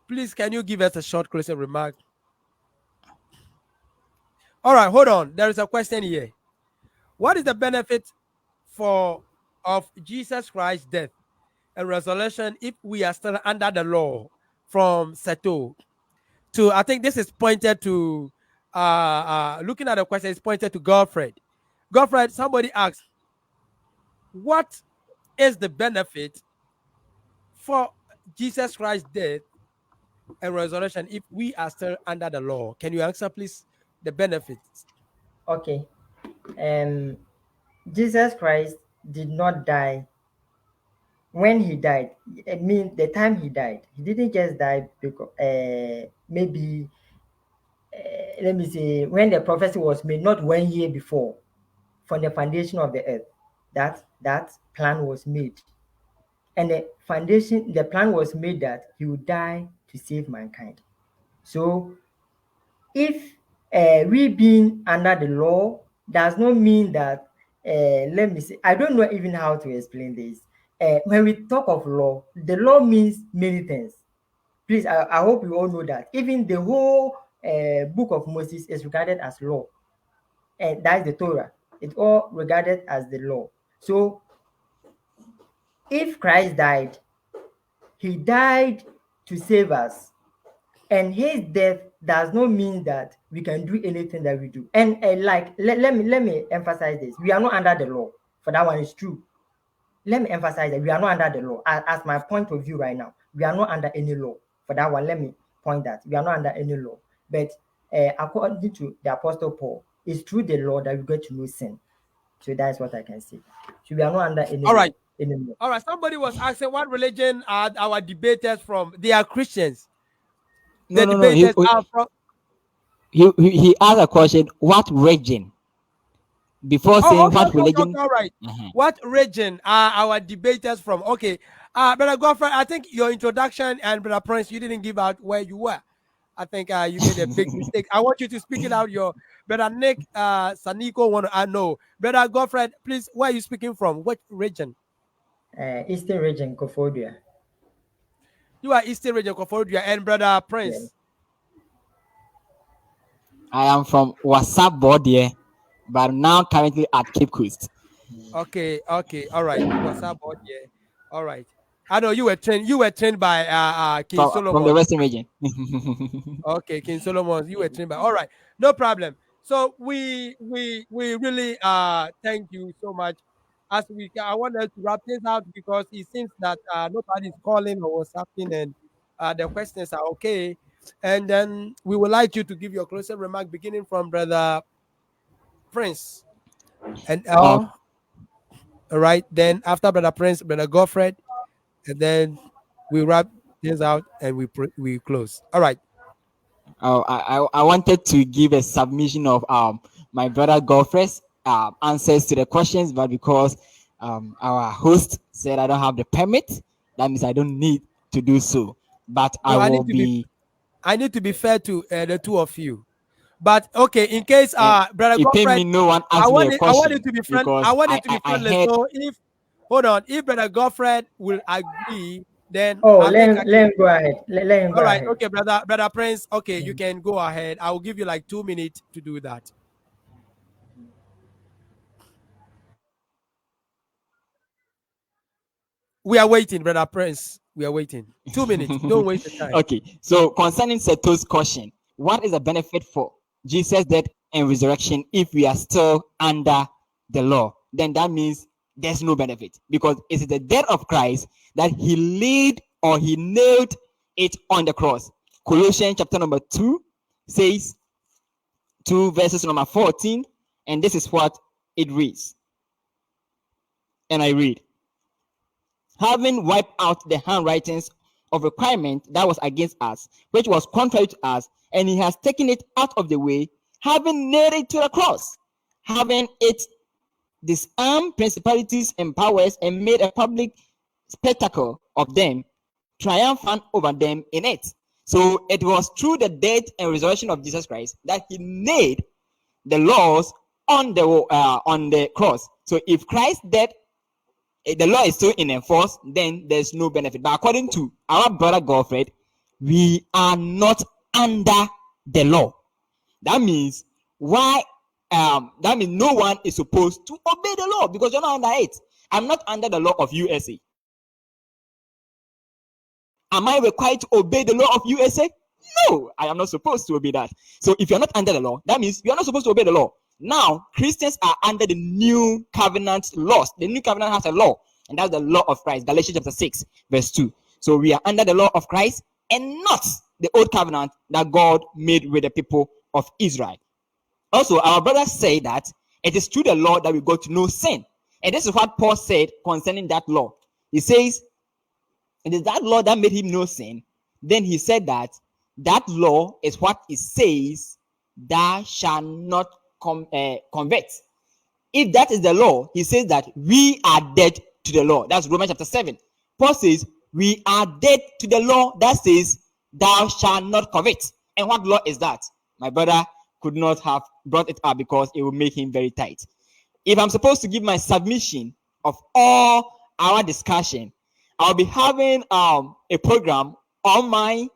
Please, can you give us a short closing remark? All right, hold on. There is a question here. What is the benefit of Jesus Christ's death and resurrection if we are still under the law from Seto? I think this is pointed to looking at the question is pointed to Godfred. Godfrey, somebody asked, what is the benefit for Jesus Christ's death and resurrection if we are still under the law? Can you answer, please, the benefits? Okay. Um, Jesus Christ did not die. When he died, I mean, the time he died, he didn't just die because maybe let me say when the prophecy was made, not 1 year before, from the foundation of the earth, that plan was made, and the plan was made that he would die to save mankind. So if we being under the law does not mean that let me say, I don't know even how to explain this. When we talk of law, the law means many things. Please, I hope you all know that even the whole book of Moses is regarded as law, and that's the Torah. It's all regarded as the law. So if Christ died, he died to save us, and his death does not mean that we can do anything that we do. And like let me emphasize this: we are not under the law. For that one, is true. Let me emphasize that we are not under the law. As my point of view right now, we are not under any law. For that one, let me point that we are not under any law. But according to the Apostle Paul, it's through the law that we get to know sin. So that's what I can say. So we are not under any All law right. anymore. All right. Somebody was asking, what religion are our debaters from? They are Christians. No, The no, no. debaters are from. He asked a question. What region? Before Oh, saying okay, what okay, okay, religion. okay, all right. Uh-huh. What region are our debaters from? Okay. Brother Godfrey, I think your introduction and Brother Prince, you didn't give out where you were. I think you made a big mistake. I want you to speak it out. Your Brother Nick, Saniko, want to know. Brother Godfrey, please, where are you speaking from? What region? Eastern region, Kofodia. You are Eastern region, Koforidua, and Brother Yeah. Prince. I am from WhatsApp board here, but now currently at Cape Coast. Okay, okay, all right. What's up, boy? Yeah, all right. I know you were trained. You were trained by King From the Solomon. Western region. Okay, King Solomon. You were trained by. All right, no problem. So we really thank you so much. As I want us to wrap this out because it seems that nobody's calling or WhatsApping, and the questions are okay. And then we would like you to give your closing remark, beginning from Brother Prince and uh, L. All right. Then after Brother Prince, Brother Godfred, and then we wrap things out and we close. All right. I wanted to give a submission of my brother Godfrey's answers to the questions, but because our host said I don't have the permit, that means I don't need to do so. But I No, will be. I need to be fair to the two of you. But okay, in case And Brother it paid Godfred, me no one asked me a I want it question to be friend. I because want it to be I friendly. heard. So if hold on, if Brother Godfred will agree, then Oh, I think I let can. him go ahead. Let him go All right, ahead. okay, Brother Prince. Okay, you can go ahead. I will give you like 2 minutes to do that. We are waiting, Brother Prince. We are waiting. 2 minutes. Don't waste the time. Okay, so concerning Seto's question, what is the benefit for Jesus' death and resurrection if we are still under the law? Then that means there's no benefit because it's the death of Christ that he laid or he nailed it on the cross. Colossians chapter number 2 says 2 verses number 14, and this is what it reads. And I read, having wiped out the handwritings of requirement that was against us, which was contrary to us, and he has taken it out of the way, having nailed it to the cross, having it disarmed principalities and powers and made a public spectacle of them, triumphant over them in it. So it was through the death and resurrection of Jesus Christ that he nailed the laws on the cross. So if Christ's death, the law is still in enforce, then there's no benefit. But according to our brother Godfred, we are not under the law. That means why? That means no one is supposed to obey the law because you're not under it. I'm not under the law of USA. Am I required to obey the law of USA? No, I am not supposed to obey that. So if you're not under the law, that means you're not supposed to obey the law. Now, Christians are under the new covenant laws. The new covenant has a law, and that's the law of Christ. Galatians chapter 6, verse 2. So we are under the law of Christ and not the old covenant that God made with the people of Israel. Also, our brothers say that it is through the law that we got to know sin. And this is what Paul said concerning that law. He says, it is that law that made him know sin. Then he said that that law is what it says, thou shalt not convert. If that is the law, he says that we are dead to the law. That's Romans chapter 7. Paul says, we are dead to the law that says, thou shalt not covet. And what law is that? My brother could not have brought it up because it will make him very tight. If I'm supposed to give my submission of all our discussion, I'll be having a program on my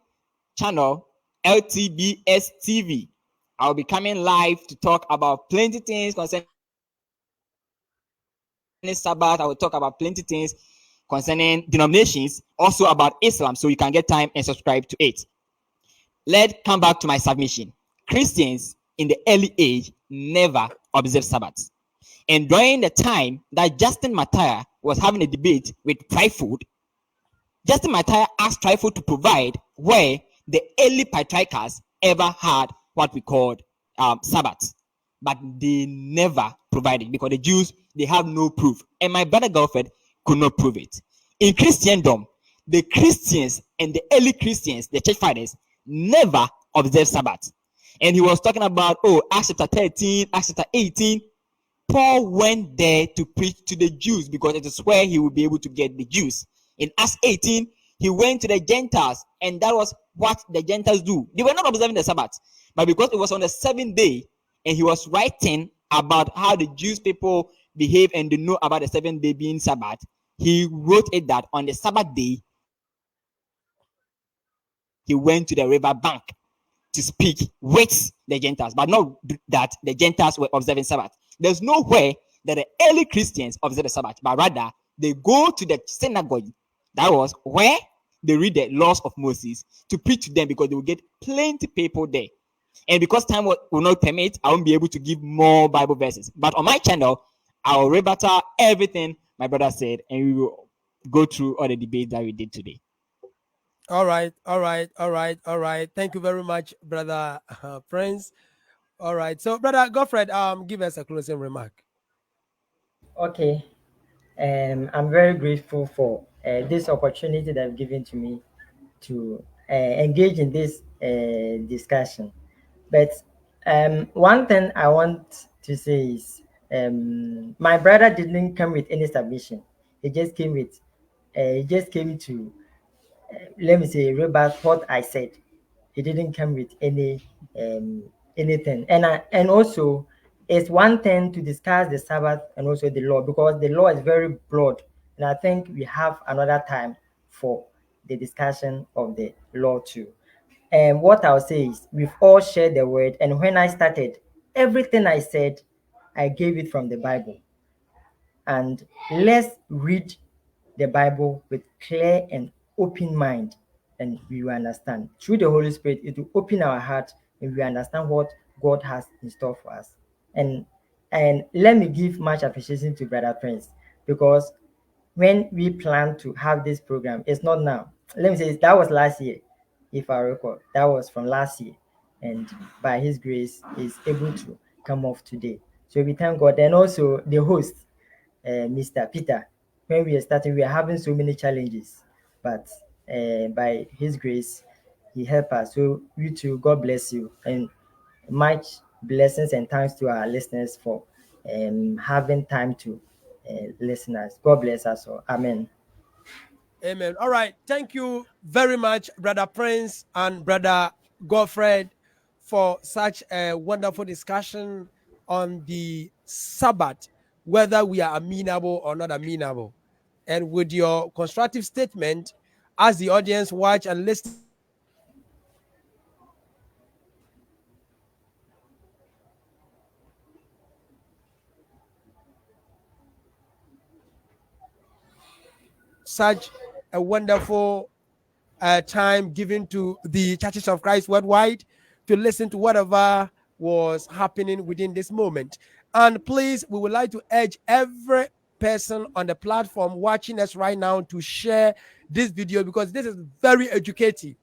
channel, LTBS TV. I'll be coming live to talk about plenty things concerning Sabbath. I will talk about plenty things concerning denominations, also about Islam, so you can get time and subscribe to it. Let's come back to my submission. Christians in the early age never observed Sabbath. And during the time that Justin Martyr was having a debate with Twyford, Justin Martyr asked Twyford to provide where the early patriarchs ever had what we called Sabbath. But they never provided because the Jews, they have no proof. And my brother Godfred could not prove it. In Christendom, the Christians and the early Christians, the church fathers, never observed Sabbath. And he was talking about, Acts chapter 13, Acts chapter 18. Paul went there to preach to the Jews because it is where he would be able to get the Jews. In Acts 18, he went to the Gentiles, and that was what the Gentiles do. They were not observing the Sabbath, but because it was on the seventh day, and he was writing about how the Jewish people behave and they know about the seventh day being Sabbath, he wrote it that on the Sabbath day, he went to the river bank to speak with the Gentiles, but not that the Gentiles were observing Sabbath. There's no way that the early Christians observe the Sabbath, but rather they go to the synagogue. That was where they read the laws of Moses to preach to them because they will get plenty people there. And because time will not permit, I won't be able to give more Bible verses. But on my channel, I will rebut everything my brother said, and we will go through all the debates that we did today. All right. Thank you very much, brother Prince. All right. So, brother Godfred, give us a closing remark. Okay. I'm very grateful for this opportunity that you've given to me to engage in this discussion. But one thing I want to say is my brother didn't come with any submission. He just came with, he just came to, let me say, rebut what I said. He didn't come with anything. And also, it's one thing to discuss the Sabbath and also the law because the law is very broad. And I think we have another time for the discussion of the law too. And what I'll say is we've all shared the word. And when I started, everything I said, I gave it from the Bible. And let's read the Bible with clear and open mind, and we will understand. Through the Holy Spirit, it will open our heart and we understand what God has in store for us. And let me give much appreciation to Brother Prince because when we plan to have this program, it's not now. Let me say that was last year, if I recall. That was from last year. And by his grace, he's able to come off today. So we thank God. And also the host, Mr. Peter. When we are starting, we are having so many challenges, but by His grace, He helped us. So you too, God bless you, and much blessings and thanks to our listeners for having time to listen us. God bless us all. Amen. Amen. All right. Thank you very much, Brother Prince and Brother Godfred, for such a wonderful discussion on the Sabbath, whether we are amenable or not amenable. And with your constructive statement, as the audience watch and listen, such a wonderful time given to the churches of Christ worldwide to listen to whatever was happening within this moment. And please, we would like to urge every person on the platform watching us right now to share this video, because this is very educative.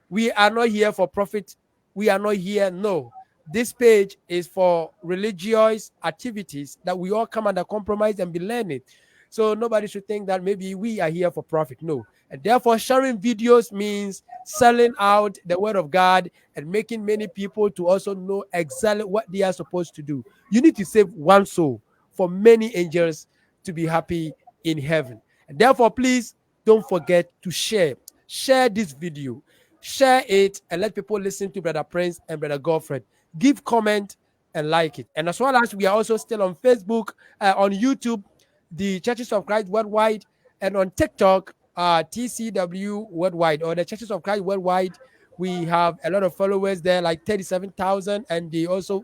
We are not here for profit. We are not here. No, this page is for religious activities that we all come under compromise and be learning. So nobody should think that maybe we are here for profit. No. And therefore, sharing videos means selling out the word of God and making many people to also know exactly what they are supposed to do. You need to save one soul for many angels to be happy in heaven. And therefore, please don't forget to share. Share this video. Share it and let people listen to Brother Prince and Brother Godfred. Give comment and like it. And as well as we are also still on Facebook, on YouTube, the Churches of Christ Worldwide, and on TikTok, TCW Worldwide, or the Churches of Christ Worldwide. We have a lot of followers there, like 37,000, and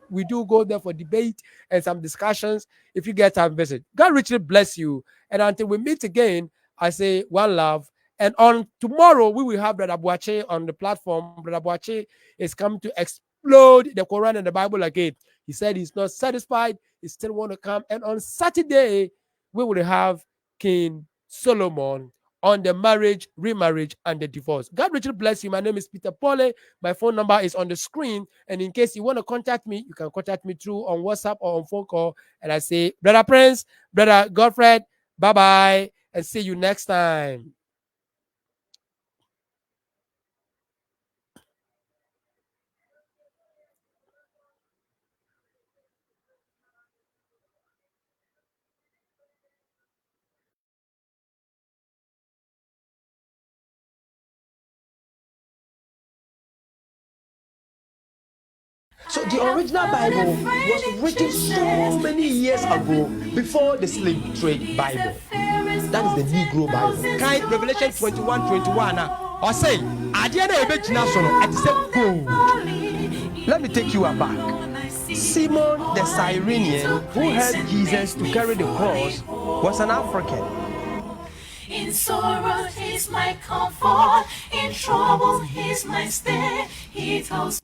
we do go there for debate and some discussions. If you get time, visit. God richly bless you. And until we meet again, I say one love. And on tomorrow, we will have Brother Boache on the platform. Brother Boache is coming to explode the Quran and the Bible again. He said he's not satisfied. He still want to come. And on Saturday, we will have King Solomon on the marriage, remarriage, and the divorce. God richly bless you. My name is Peter Pole. My phone number is on the screen. And in case you want to contact me, you can contact me through on WhatsApp or on phone call. And I say, Brother Prince, Brother Godfred, bye-bye, and see you next time. So the original Bible was written so many years ago before the slave trade Bible. That is the Negro Bible. Kind Revelation 21:21. Or say, gold. Let me take you aback. Simon the Cyrenian, who helped Jesus to carry the cross, was an African. In sorrow, he's my comfort. In trouble, he's my stay. He tells